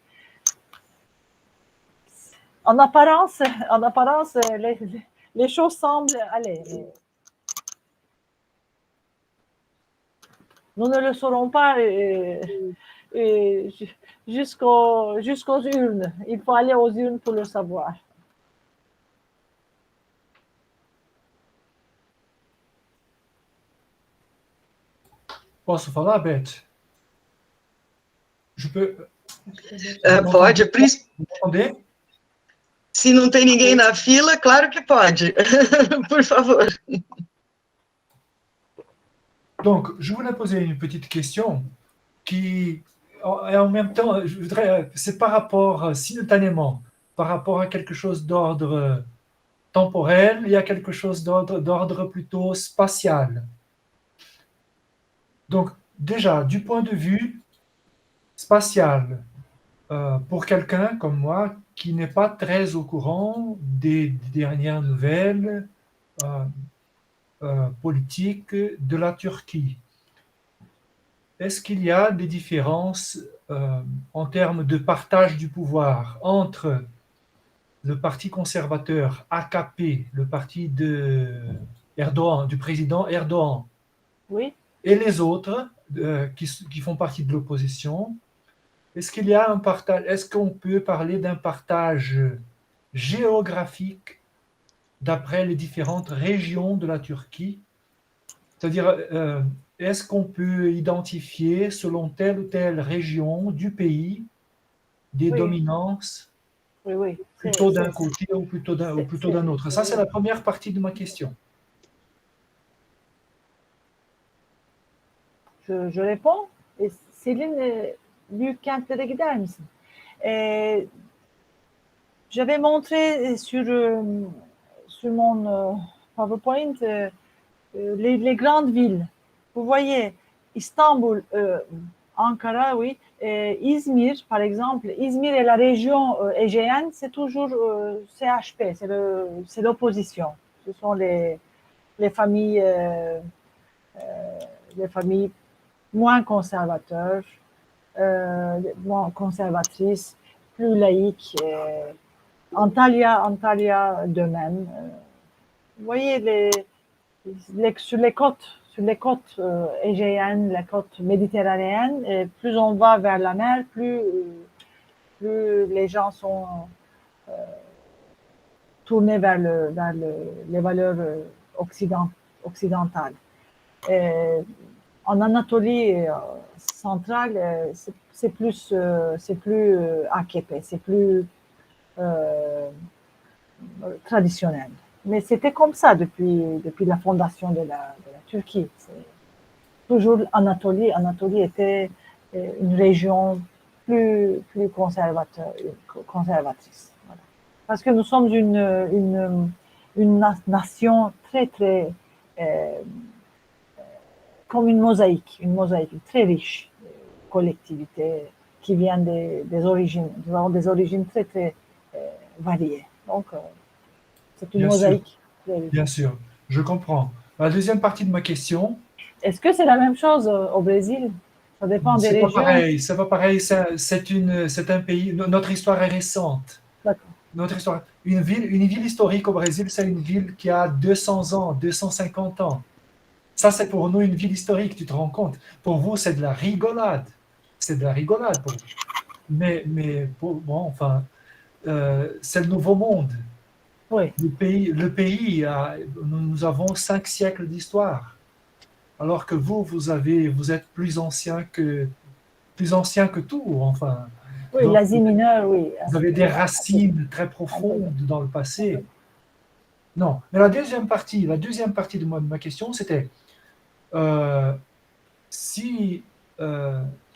en apparence les choses semblent aller. Nous ne le saurons pas jusqu'aux urnes. Il faut aller aux urnes pour le savoir. Posso falar, Beth? Je peux. Pode, Entendez? se não tem ninguém na fila, claro que pode. Por favor. Donc, je voulais poser une petite question qui, et en même temps, je voudrais, c'est par rapport, simultanément, par rapport à quelque chose d'ordre temporel et à quelque chose d'ordre plutôt spatial. Donc, déjà, du point de vue spatial, pour quelqu'un comme moi qui n'est pas très au courant des dernières nouvelles politiques de la Turquie, est-ce qu'il y a des différences en termes de partage du pouvoir entre le parti conservateur AKP, le parti du président Erdogan, Oui. et les autres qui font partie de l'opposition? Est-ce qu'il y a un partage? Est-ce qu'on peut parler d'un partage géographique d'après les différentes régions de la Turquie? C'est-à-dire, est-ce qu'on peut identifier selon telle ou telle région du pays des dominances Oui. plutôt d'un côté ou plutôt d'un autre? Ça, c'est la première partie de ma question. Je réponds. Selin, büyük kentlere gider misin? J'avais montré sur mon PowerPoint les grandes villes. Vous voyez, Istanbul, Ankara, oui. Et Izmir, par exemple, Izmir et la région égéenne, c'est toujours CHP, c'est l'opposition. Ce sont les familles, moins conservateurs, moins conservatrices, plus laïques. Antalya de même. Vous voyez, sur les côtes égéennes, les côtes méditerranéennes, et plus on va vers la mer, plus les gens sont tournés vers les valeurs occidentales. Et en Anatolie centrale, c'est plus AKP, c'est plus traditionnel. Mais c'était comme ça depuis la fondation de la Turquie. C'est toujours Anatolie. Anatolie était une région plus conservatrice. Voilà. Parce que nous sommes une nation très comme une mosaïque très riche, collectivité qui vient des origines. Nous avons des origines très variées. Donc, c'est une Bien sûr, mosaïque. bien sûr, je comprends. La deuxième partie de ma question, Est-ce que c'est la même chose au Brésil? Ça dépend des c'est pas régions. pareil, c'est pas pareil, c'est un pays, notre histoire est récente. D'accord. Notre histoire, une ville historique au Brésil, c'est une ville qui a 200 ans, 250 ans. Ça, c'est pour nous une ville historique, tu te rends compte. Pour vous, c'est de la rigolade. C'est de la rigolade pour vous. Mais enfin, c'est le nouveau monde. Oui. Le pays nous avons 5 siècles d'histoire. Alors que vous êtes plus ancien que tout, enfin. Oui, Donc, l'Asie mineure, oui. vous avez des racines très profondes dans le passé. Non, mais la deuxième partie de ma question, c'était si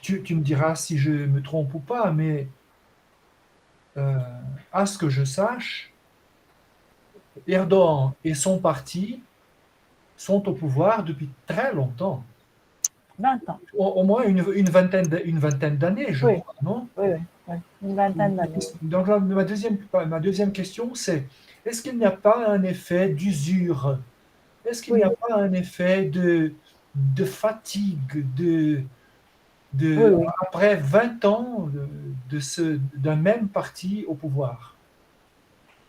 tu me diras si je me trompe ou pas, mais à ce que je sache, Erdogan et son parti sont au pouvoir depuis très longtemps. 20 ans. Au moins une vingtaine d'années, je Oui. crois, non? Oui. Une vingtaine d'années. Donc, ma deuxième question, c'est est-ce qu'il n'y a pas un effet d'usure? Est-ce qu'il n'y a pas un effet de fatigue Oui. après 20 ans d'un même parti au pouvoir?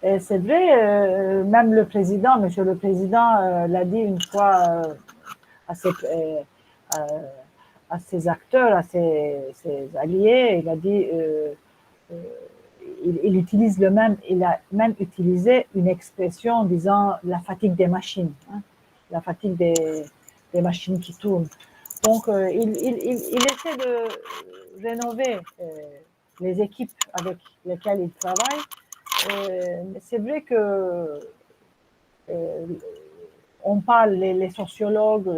Et c'est vrai, même le président, monsieur le président, l'a dit une fois à ses acteurs, à ses alliés, il a dit, il a même utilisé une expression disant la fatigue des machines, hein, la fatigue des machines qui tournent. Donc, il essaie de rénover les équipes avec lesquelles il travaille. C'est vrai que on parle, les sociologues,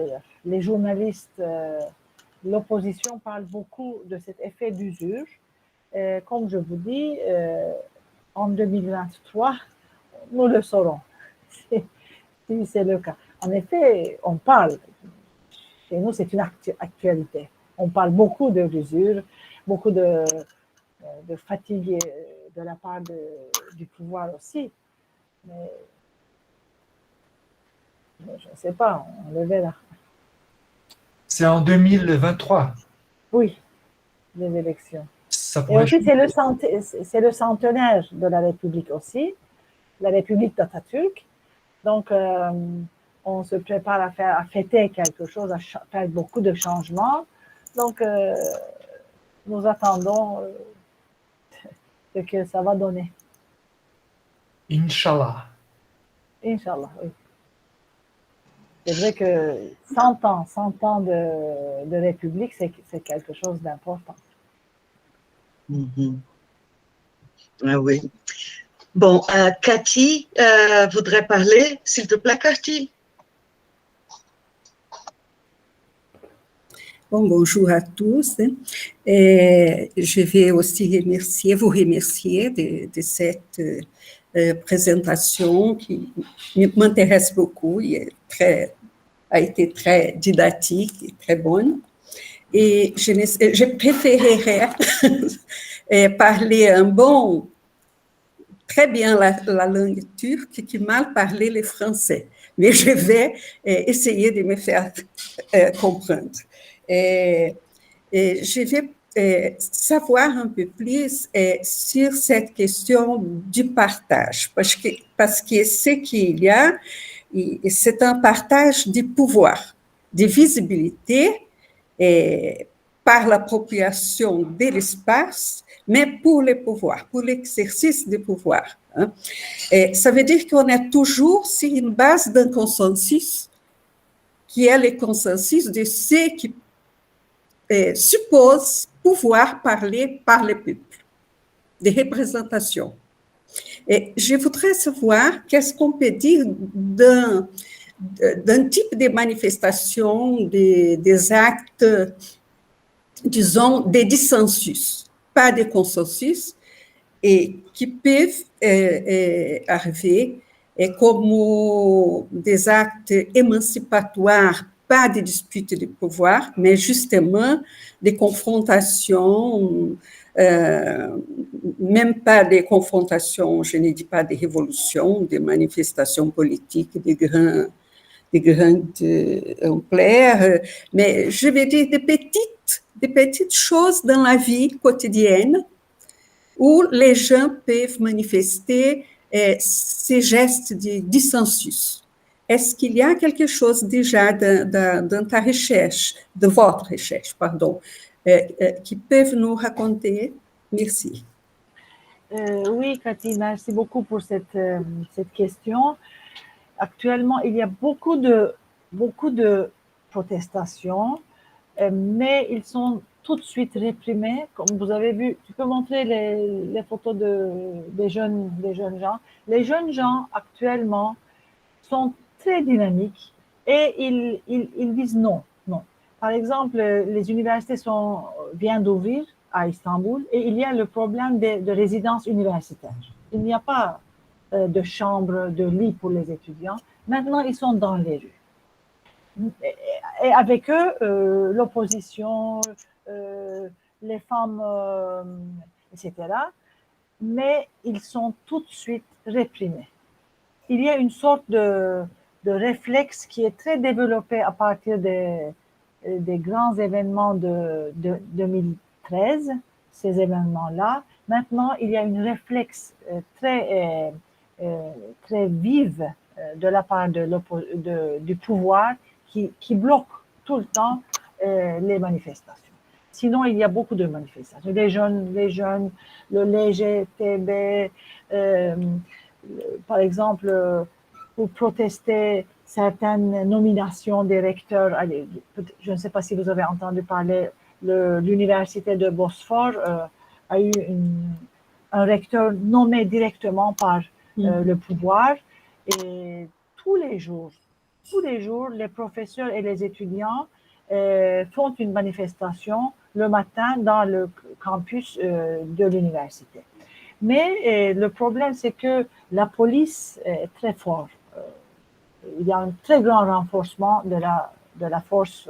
les journalistes, l'opposition parle beaucoup de cet effet d'usure. Comme je vous dis, en 2023, nous le saurons, si c'est le cas. En effet, on parle, chez nous c'est une actualité, on parle beaucoup de l'usure, beaucoup de fatigue de la part du pouvoir aussi. Mais je ne sais pas, on le verra. C'est en 2023. Oui, les élections. Ça Et pourrait aussi, changer. c'est le centenaire de la République aussi, la République d'Atatürk. Donc, on se prépare à fêter quelque chose, à faire beaucoup de changements. Donc, nous attendons ce que ça va donner. Inch'Allah. Inch'Allah, oui. C'est vrai que 100 ans de République, c'est quelque chose d'important. Mm-hmm. Ah oui. Bon, Cathy voudrait parler. S'il te plaît, Cathy. Bon, bonjour à tous. Et je vais aussi vous remercier de cette présentation qui m'intéresse beaucoup et a été très didactique et très bonne. Et je préférerais parler très bien la langue turque que mal parler le français. Mais je vais essayer de me faire comprendre. Je vais savoir un peu plus sur cette question du partage, parce que ce qu'il y a, c'est un partage du pouvoir, de visibilité par l'appropriation de l'espace, mais pour le pouvoir, pour l'exercice du pouvoir. Hein. Ça veut dire qu'on est toujours sur une base d'un consensus, qui est le consensus de ceux qui suppose pouvoir parler par le peuple, de représentation. Et je voudrais savoir qu'est-ce qu'on peut dire d'un type de manifestation, des actes, disons, de dissensus, pas de consensus, et qui peuvent arriver comme des actes émancipatoires, pas de dispute de pouvoir, mais justement des confrontations, même pas des confrontations, je ne dis pas des révolutions, des manifestations politiques de grande ampleur, mais je vais dire des petites choses dans la vie quotidienne où les gens peuvent manifester ces gestes de dissensus. Est-ce qu'il y a quelque chose déjà dans ta recherche, de votre recherche, pardon, qui peuvent nous raconter? Merci. Oui, Cathy, merci beaucoup pour cette question. Actuellement, il y a beaucoup de protestations, mais ils sont tout de suite réprimés. Comme vous avez vu, tu peux montrer les photos des jeunes gens. Les jeunes gens, actuellement, sont très dynamiques et ils disent non, non. Par exemple, les universités viennent d'ouvrir à Istanbul et il y a le problème de résidence universitaire. Il n'y a pas de chambre, de lit pour les étudiants. Maintenant, ils sont dans les rues. Et avec eux, l'opposition, les femmes, etc. Mais ils sont tout de suite réprimés. Il y a une sorte de réflexe qui est très développé à partir des grands événements de 2013, ces événements-là. Maintenant, il y a une réflexe très vive de la part du pouvoir qui bloque tout le temps les manifestations. Sinon, il y a beaucoup de manifestations. Les jeunes, le LGTB, par exemple, pour protester certaines nominations des recteurs. Allez, je ne sais pas si vous avez entendu parler, l'université de Bosphore a eu un recteur nommé directement par le pouvoir. Et tous les jours, les professeurs et les étudiants font une manifestation le matin dans le campus de l'université. Mais le problème, c'est que la police est très forte. Il y a un très grand renforcement de la force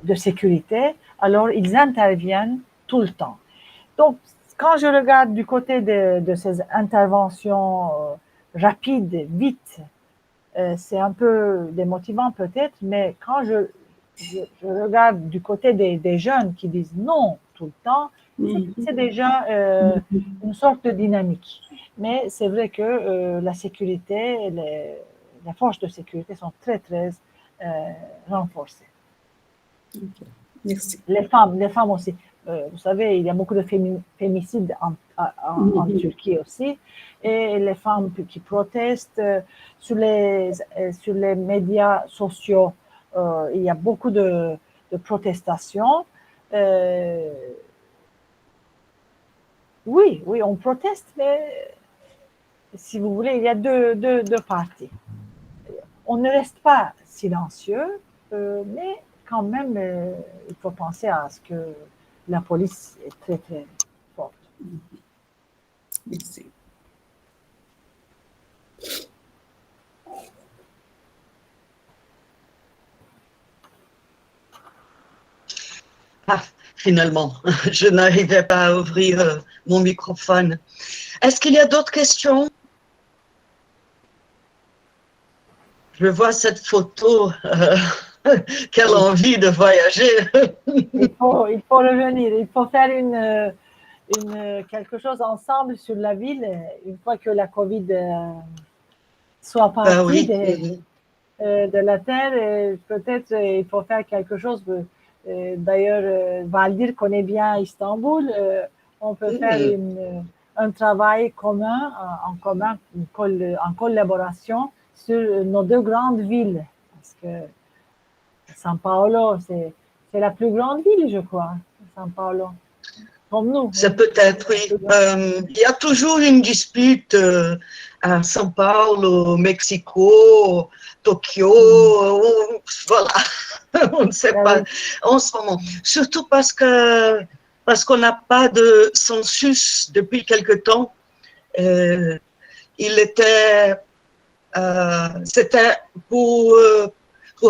de sécurité. Alors, ils interviennent tout le temps. Donc, quand je regarde du côté de ces interventions rapides, vite, c'est un peu démotivant peut-être, mais quand je regarde du côté des jeunes qui disent non tout le temps, c'est déjà une sorte de dynamique. Mais c'est vrai que la sécurité, les forces de sécurité sont très, très renforcées. Okay. Merci. Les femmes aussi. Vous savez, il y a beaucoup de féminicides en Turquie aussi. Et les femmes qui protestent sur les médias sociaux, il y a beaucoup de protestations. Oui, on proteste, mais si vous voulez, il y a deux parties. On ne reste pas silencieux, mais quand même, il faut penser à ce que la police est très, très forte. Merci. Ah, finalement, je n'arrivais pas à ouvrir mon microphone. Est-ce qu'il y a d'autres questions? Je vois cette photo. Quelle envie de voyager. Il faut revenir, il faut faire quelque chose ensemble sur la ville une fois que la Covid soit Ben partie oui. de la Terre. Peut-être il faut faire quelque chose. D'ailleurs, Valdir connaît bien Istanbul. On peut faire un travail commun, en commun, en collaboration sur nos deux grandes villes. Parce que São Paulo, c'est la plus grande ville, je crois, São Paulo. Comme nous. C'est peut-être, oui. Il y a toujours une dispute à São Paulo, Mexico, Tokyo, voilà. On ne sait pas en ce moment. Surtout parce qu'on n'a pas de census depuis quelque temps. C'était pour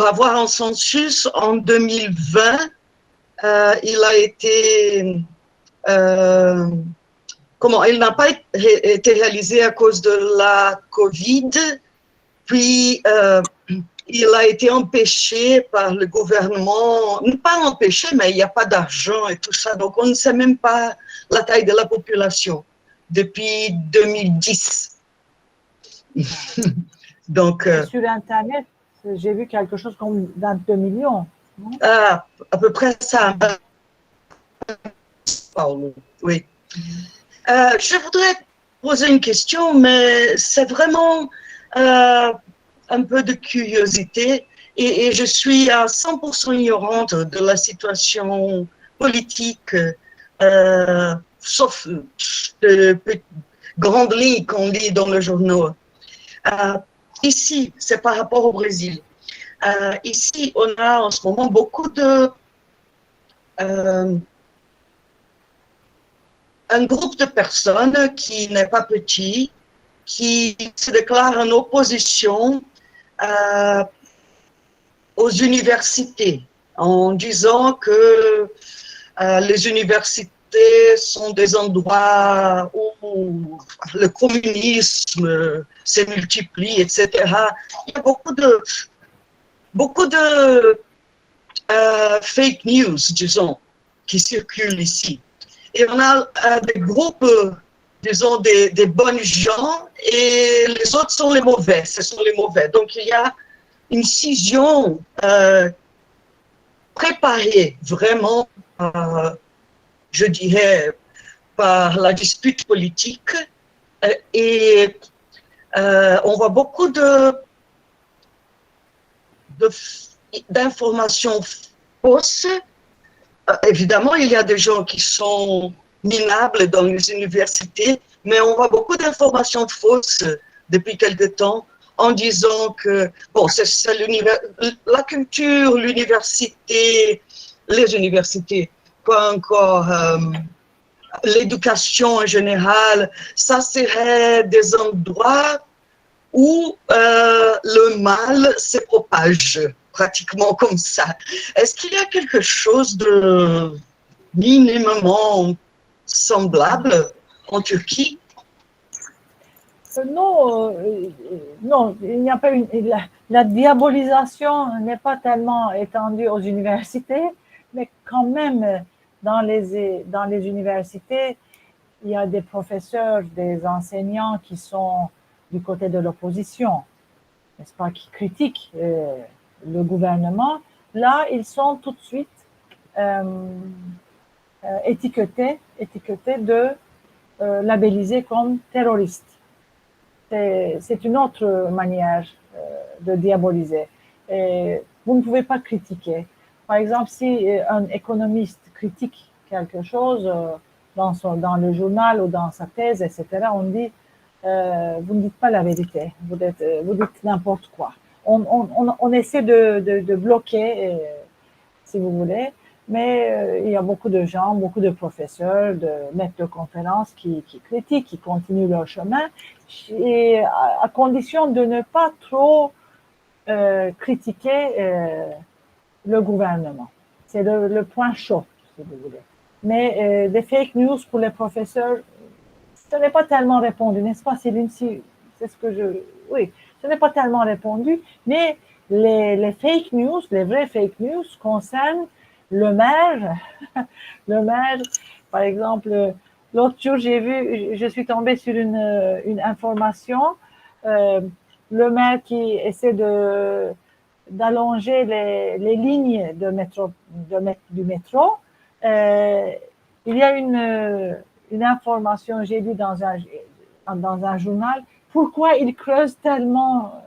avoir un census en 2020. Il a été il n'a pas été réalisé à cause de la Covid, puis il a été empêché par le gouvernement, pas empêché, mais il n'y a pas d'argent et tout ça, donc on ne sait même pas la taille de la population depuis 2010. Donc, sur Internet, j'ai vu quelque chose comme 22 millions. Non? À peu près ça. Oui. Je voudrais poser une question, mais c'est vraiment un peu de curiosité et je suis à 100% ignorante de la situation politique, sauf de grandes lignes qu'on lit dans le journal. Ici, c'est par rapport au Brésil. Ici, on a en ce moment beaucoup de un groupe de personnes qui n'est pas petit, qui se déclare en opposition aux universités, en disant que les universités sont des endroits où le communisme se multiplie, etc. Il y a beaucoup de fake news, disons, qui circulent ici. Et on a des groupes, disons, des bonnes gens et les autres sont les mauvais, ce sont les mauvais. Donc il y a une scission préparée vraiment, je dirais, par la dispute politique et on voit beaucoup d'informations fausses. Évidemment, il y a des gens qui sont minables dans les universités, mais on voit beaucoup d'informations fausses depuis quelque temps en disant que, bon, c'est la culture, l'université, les universités, pas encore l'éducation en général, ça serait des endroits où le mal se propage pratiquement comme ça. Est-ce qu'il y a quelque chose de minimum semblable en Turquie? Non, non, il n'y a pas la diabolisation n'est pas tellement étendue aux universités, mais quand même, dans les universités, il y a des professeurs, des enseignants qui sont du côté de l'opposition, n'est-ce pas, qui critiquent le gouvernement. Là, ils sont tout de suite étiquetés de labellisés comme terroristes. C'est une autre manière de diaboliser. Et vous ne pouvez pas critiquer. Par exemple, si un économiste critique quelque chose dans le journal ou dans sa thèse, etc., on dit vous ne dites pas la vérité, vous dites n'importe quoi. On essaie de bloquer, si vous voulez, mais il y a beaucoup de gens, beaucoup de professeurs, de maîtres de conférences qui critiquent, qui continuent leur chemin, et à condition de ne pas trop critiquer le gouvernement. C'est le point chaud. si vous voulez. Mais des fake news pour les professeurs, ce n'est pas tellement répandu, n'est-ce pas, Céline? C'est ce que je... Oui, ce n'est pas tellement répandu, mais les fake news, les vrais fake news concernent le maire. Le maire, par exemple, l'autre jour, je suis tombée sur une information, le maire qui essaie d'allonger les lignes du métro. Il y a une information, j'ai lu dans un journal, pourquoi il creuse tellement,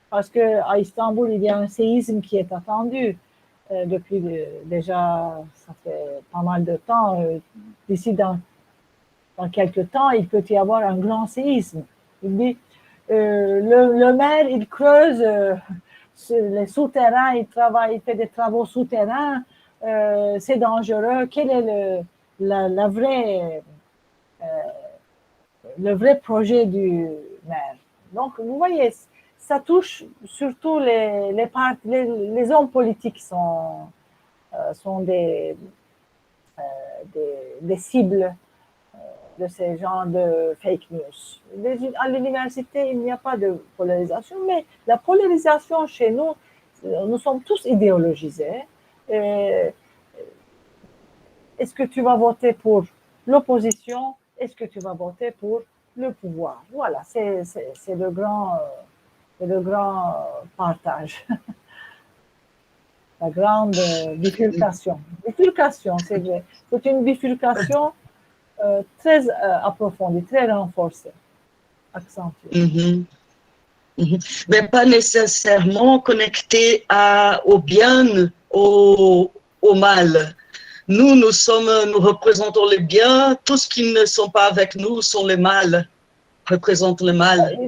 parce qu'à Istanbul, il y a un séisme qui est attendu depuis déjà, ça fait pas mal de temps, d'ici dans quelques temps, il peut y avoir un grand séisme. Il dit, le maire, il creuse les souterrains, il fait des travaux souterrains, c'est dangereux. Quel est le vrai projet du maire? Donc, vous voyez, ça touche surtout les hommes politiques sont des cibles de ces genres de fake news. À l'université, il n'y a pas de polarisation, mais la polarisation chez nous, nous sommes tous idéologisés. Est-ce que tu vas voter pour l'opposition? Est-ce que tu vas voter pour le pouvoir? Voilà, c'est le grand partage. La grande bifurcation. Bifurcation, c'est vrai. C'est une bifurcation très approfondie, très renforcée, accentuée. Mais pas nécessairement connectée au bien, au mal. Nous représentons les biens, tous ce qui ne sont pas avec nous sont les mal, représentent le mal.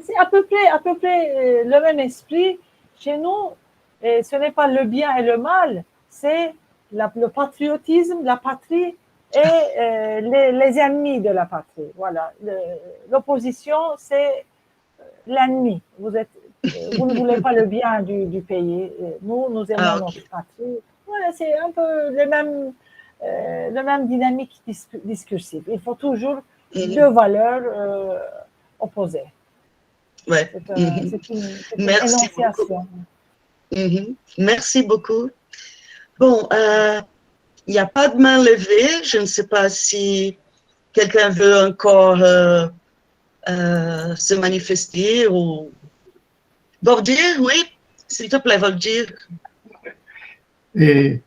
C'est à peu près le même esprit. Chez nous, ce n'est pas le bien et le mal, c'est le patriotisme, la patrie et les ennemis de la patrie. Voilà. L'opposition, c'est l'ennemi. Vous ne voulez pas le bien du pays. Nous aimons notre patrie. Voilà, c'est un peu le même dynamique discursive. Il faut toujours deux valeurs opposées. Ouais. C'est une énonciation. Merci beaucoup. Bon, il n'y a pas de main levée. Je ne sais pas si quelqu'un veut encore se manifester ou... Bordir, oui, s'il te plaît, Bordir. Et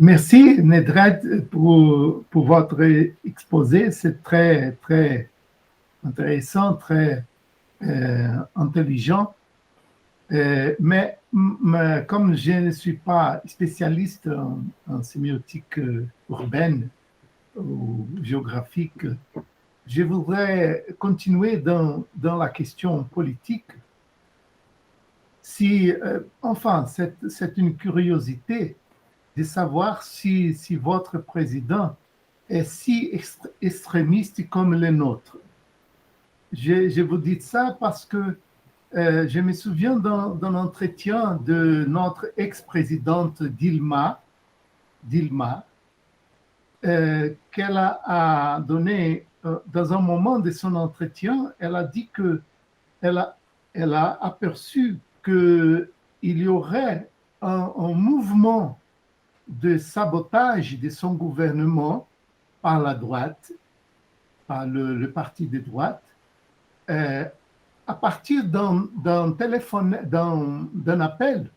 merci, Nedred, pour votre exposé. C'est très, très intéressant, très intelligent. Mais comme je ne suis pas spécialiste en sémiotique urbaine ou géographique, je voudrais continuer dans la question politique. Enfin, c'est une curiosité de savoir si votre président est si extrémiste comme le nôtre. Je vous dis ça parce que je me souviens d'un entretien de notre ex-présidente Dilma, qu'elle a donné dans un moment de son entretien. Elle a dit qu'elle a aperçu qu'il y aurait un mouvement de sabotage de son gouvernement par la droite, par le parti de droite, à partir d'un appel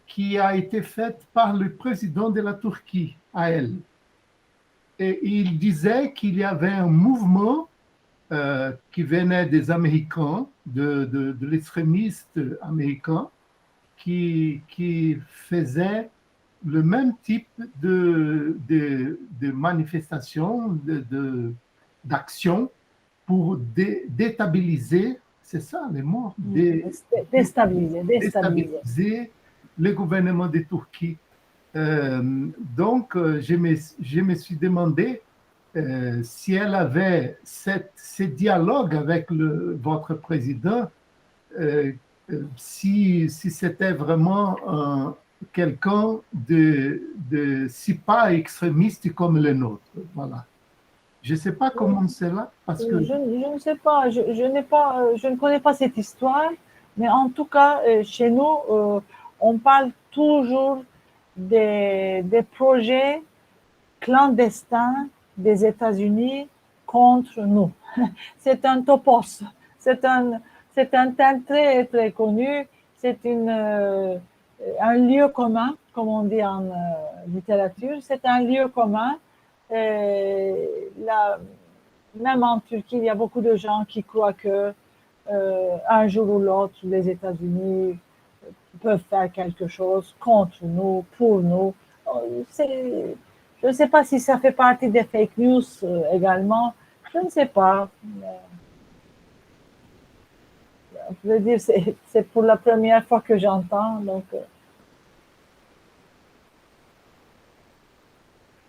qui a été fait par le président de la Turquie à elle. Et il disait qu'il y avait un mouvement qui venait des Américains, de l'extrémiste américain, qui faisait le même type de manifestation, d'action pour déstabiliser, c'est ça le mot, déstabiliser le gouvernement de Turquie. Donc, je me suis demandé si elle avait ce dialogue avec votre président, si c'était vraiment quelqu'un de si pas extrémiste comme le nôtre. Voilà. Je ne sais pas comment c'est là, parce que... Je ne sais pas, je ne connais pas cette histoire, mais en tout cas, chez nous, on parle toujours des projets clandestins des États-Unis contre nous. C'est un topos, c'est un terme très, très connu, c'est un lieu commun, comme on dit en littérature, c'est un lieu commun. Même en Turquie, il y a beaucoup de gens qui croient que un jour ou l'autre, les États-Unis peuvent faire quelque chose contre nous, pour nous. Je ne sais pas si ça fait partie des fake news également. Je ne sais pas. Je veux dire, c'est pour la première fois que j'entends. Donc,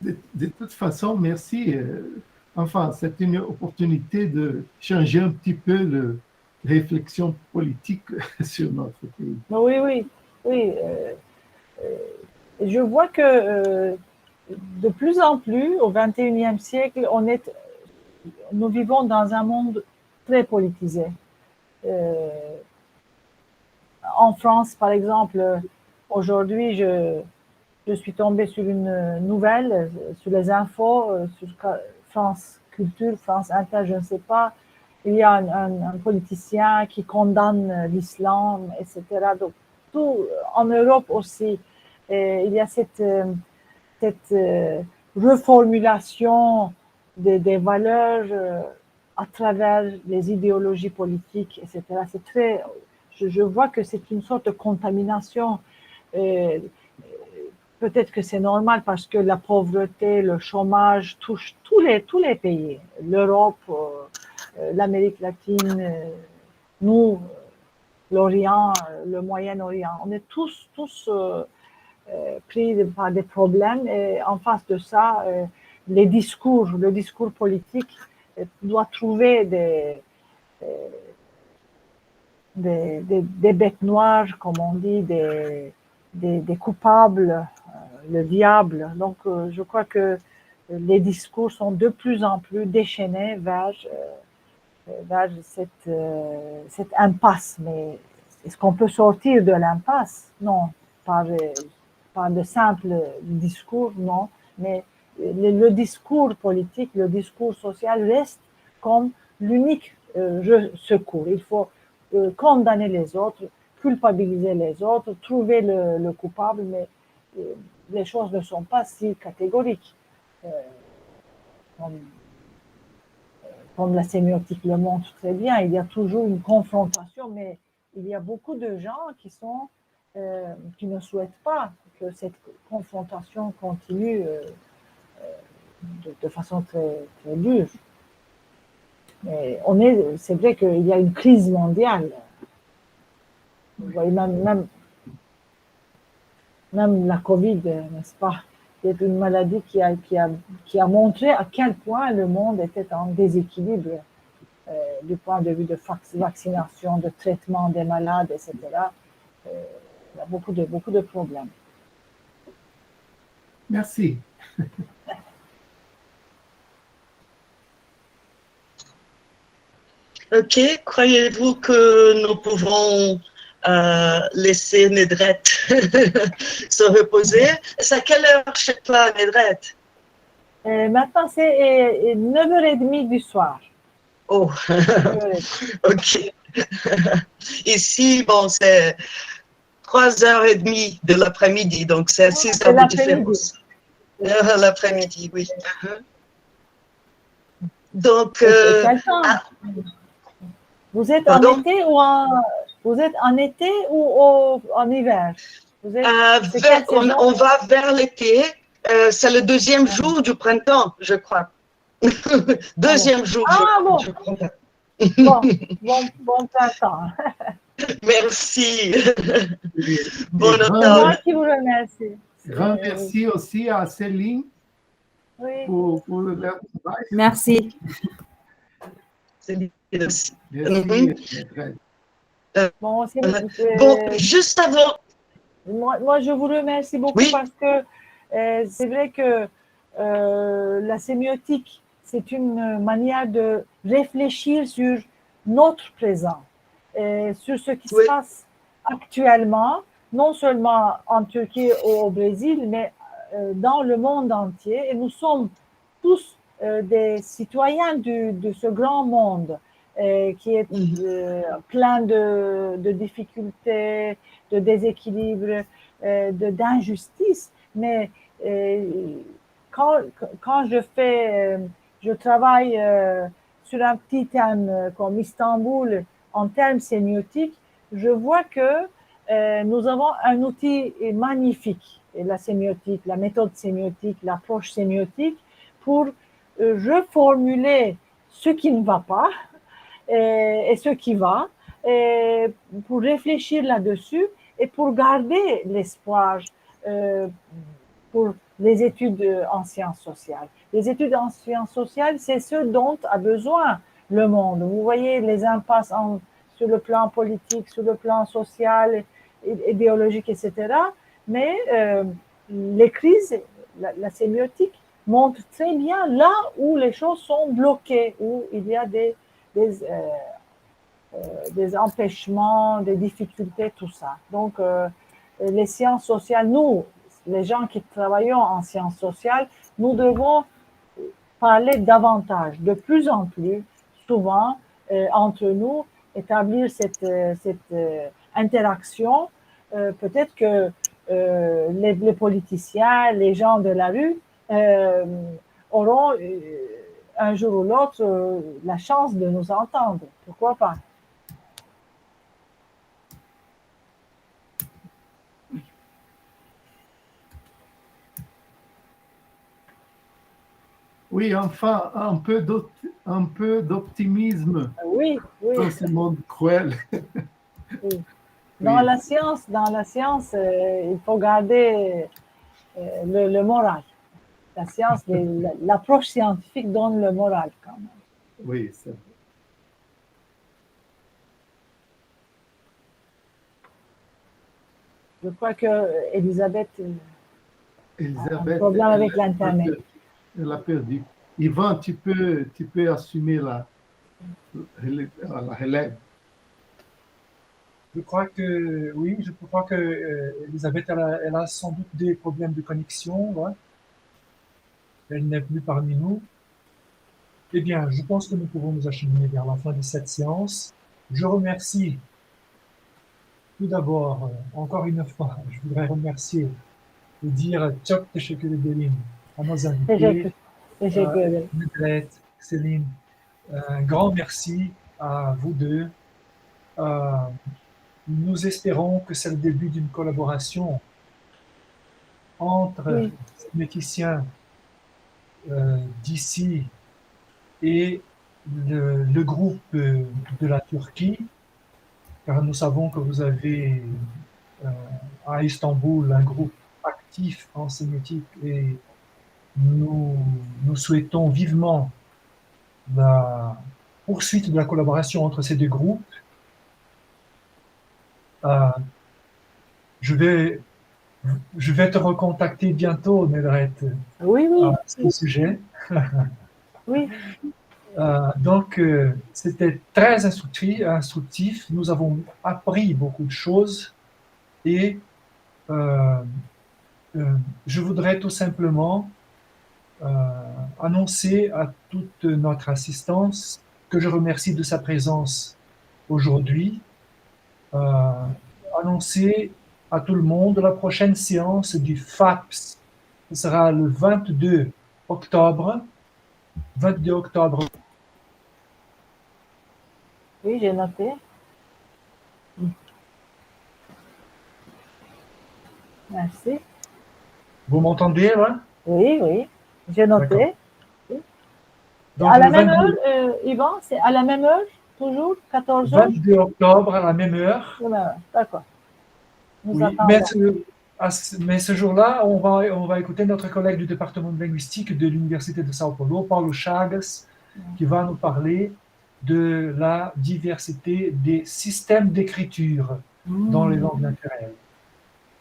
de toute façon, merci. Enfin, c'est une opportunité de changer un petit peu la réflexion politique sur notre pays. oui. Je vois que de plus en plus, au XXIe siècle, nous vivons dans un monde très politisé. En France, par exemple, aujourd'hui, je suis tombée sur une nouvelle, sur les infos, sur France Culture, France Inter, je ne sais pas. Il y a un politicien qui condamne l'islam, etc. Donc, tout en Europe aussi, il y a cette reformulation des valeurs à travers les idéologies politiques, etc. C'est très, je vois que c'est une sorte de contamination. Peut-être que c'est normal parce que la pauvreté, le chômage touche tous les pays, l'Europe, l'Amérique latine, nous, l'Orient, le Moyen-Orient. On est tous pris par des problèmes et en face de ça, le discours politique doit trouver des bêtes noires, comme on dit, des coupables, le diable. Donc, je crois que les discours sont de plus en plus déchaînés vers cette impasse. Mais est-ce qu'on peut sortir de l'impasse? Non, par de simples discours, non. Mais le discours politique, le discours social reste comme l'unique secours. Il faut condamner les autres, culpabiliser les autres, trouver le coupable, mais les choses ne sont pas si catégoriques. Comme la sémiotique le montre très bien, il y a toujours une confrontation, mais il y a beaucoup de gens qui ne souhaitent pas que cette confrontation continue de façon très, très dure. Mais c'est vrai qu'il y a une crise mondiale. Vous voyez, même la Covid, n'est-ce pas? C'est une maladie qui a montré à quel point le monde était en déséquilibre du point de vue de vaccination, de traitement des malades, etc. Il y a beaucoup de problèmes. Merci. Ok, croyez-vous que nous pouvons laisser Nedret se reposer? C'est à quelle heure chez toi, Nedret? Maintenant, c'est 9h30 du soir. Oh, ok. Ici, bon, c'est 3h30 de l'après-midi, donc c'est 6 heures de différence. L'après-midi, oui. Donc, vous êtes en été ou en hiver? On va vers l'été. C'est le deuxième jour du printemps, je crois. Deuxième jour. Bon. Je crois. Bon printemps. Merci. Bon automne. Moi qui vous remercie. Grand merci aussi à Céline pour leur travail. Merci. Merci. Bon, juste avant. Moi, je vous remercie beaucoup Oui. parce que c'est vrai que la sémiotique, c'est une manière de réfléchir sur notre présent, sur ce qui se Oui. passe actuellement, non seulement en Turquie ou au Brésil, mais dans le monde entier. Et nous sommes tous des citoyens de ce grand monde qui est plein de difficultés, de déséquilibres, d'injustices. Mais quand je travaille sur un petit thème comme Istanbul en termes sémiotiques, je vois que nous avons un outil magnifique, la sémiotique, la méthode sémiotique, l'approche sémiotique, pour reformuler ce qui ne va pas et ce qui va, et pour réfléchir là-dessus et pour garder l'espoir pour les études en sciences sociales. Les études en sciences sociales, c'est ce dont a besoin le monde. Vous voyez les impasses sur le plan politique, sur le plan social, idéologique, etc. Mais les crises, la sémiotique montre très bien là où les choses sont bloquées, où il y a des empêchements, des difficultés, tout ça. Donc, les sciences sociales, nous, les gens qui travaillons en sciences sociales, nous devons parler davantage, de plus en plus souvent entre nous, établir cette interaction. Peut-être que les politiciens, les gens de la rue auront un jour ou l'autre la chance de nous entendre. Pourquoi pas? Oui, enfin, un peu d'optimisme Oui, oui. dans ce monde cruel. Oui. Dans la science, il faut garder le moral. La science, l'approche scientifique donne le moral quand même. Oui, c'est vrai. Je crois que Elisabeth a un problème avec l'Internet. Elle a perdu. Yvan, tu peux assumer la relève. Je crois que, oui, je crois que Elisabeth, elle a sans doute des problèmes de connexion. Ouais. Elle n'est plus parmi nous. Eh bien, je pense que nous pouvons nous acheminer vers la fin de cette séance. Je remercie tout d'abord, encore une fois, je voudrais remercier et dire çok teşekkür ederim à nos invités, Nedret, Céline. Un grand merci à vous deux. Nous espérons que c'est le début d'une collaboration entre les méticiens d'ici et le groupe de la Turquie, car nous savons que vous avez à Istanbul un groupe actif en sémiotique et nous souhaitons vivement la poursuite de la collaboration entre ces deux groupes. Je vais te recontacter bientôt, Nedret, oui. à ce sujet. Oui. Donc, c'était très instructif. Nous avons appris beaucoup de choses et je voudrais tout simplement annoncer à toute notre assistance que je remercie de sa présence aujourd'hui. Annoncer à tout le monde la prochaine séance du FAPS. Ce sera le 22 octobre. 22 octobre. Oui, j'ai noté. Merci. Vous m'entendez là? Oui, j'ai noté. Donc, à la même heure, Yvan, c'est à la même heure, toujours, 14 heures? 22 octobre à la même heure. D'accord. Oui, mais ce jour-là, on va écouter notre collègue du département de linguistique de l'Université de São Paulo, Paulo Chagas, qui va nous parler de la diversité des systèmes d'écriture dans les langues naturelles.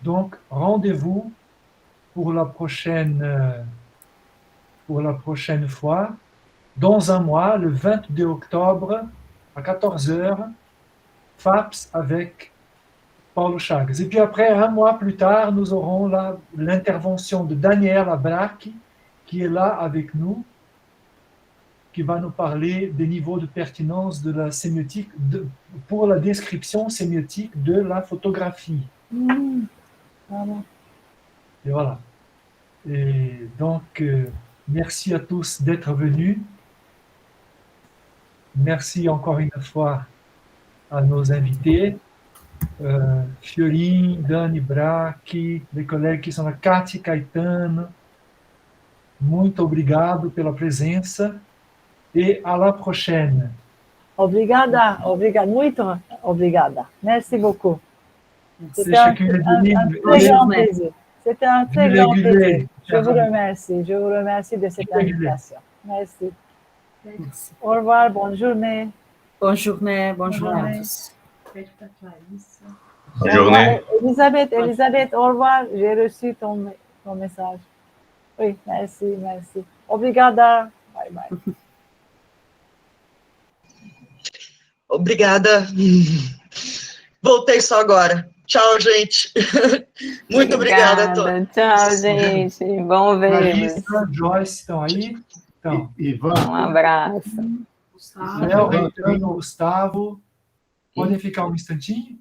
Donc, rendez-vous pour la prochaine fois, dans un mois, le 22 octobre, à 14 h, FAPS avec Paulo Chagas. Et puis après, un mois plus tard, nous aurons l'intervention de Daniel Abraki, qui est là avec nous, qui va nous parler des niveaux de pertinence de la sémiotique, pour la description sémiotique de la photographie. Voilà. Et voilà. Et donc, merci à tous d'être venus. Merci encore une fois à nos invités, Fiorin, Dani Bracchi, les collègues que são lá, Cátia Caetano. Muito obrigado pela presença e à la prochaine. Obrigada, muito obrigada. Merci beaucoup. C'était un très grand plaisir. C'était un très grand plaisir. Je vous remercie de cette invitation. Merci. Au revoir, bonne journée. Bonne journée à tous. Bonne journée. Elisabeth, au revoir. J'ai reçu ton message. Oui, merci. Obrigada. Bye bye. Obrigada. Voltei só agora. Tchau, gente. Muito obrigada a todos. Tchau, gente. Bom ver. Larissa, Joyce estão aí? Então, um abraço. Léo, Gustavo, podem ficar um instantinho?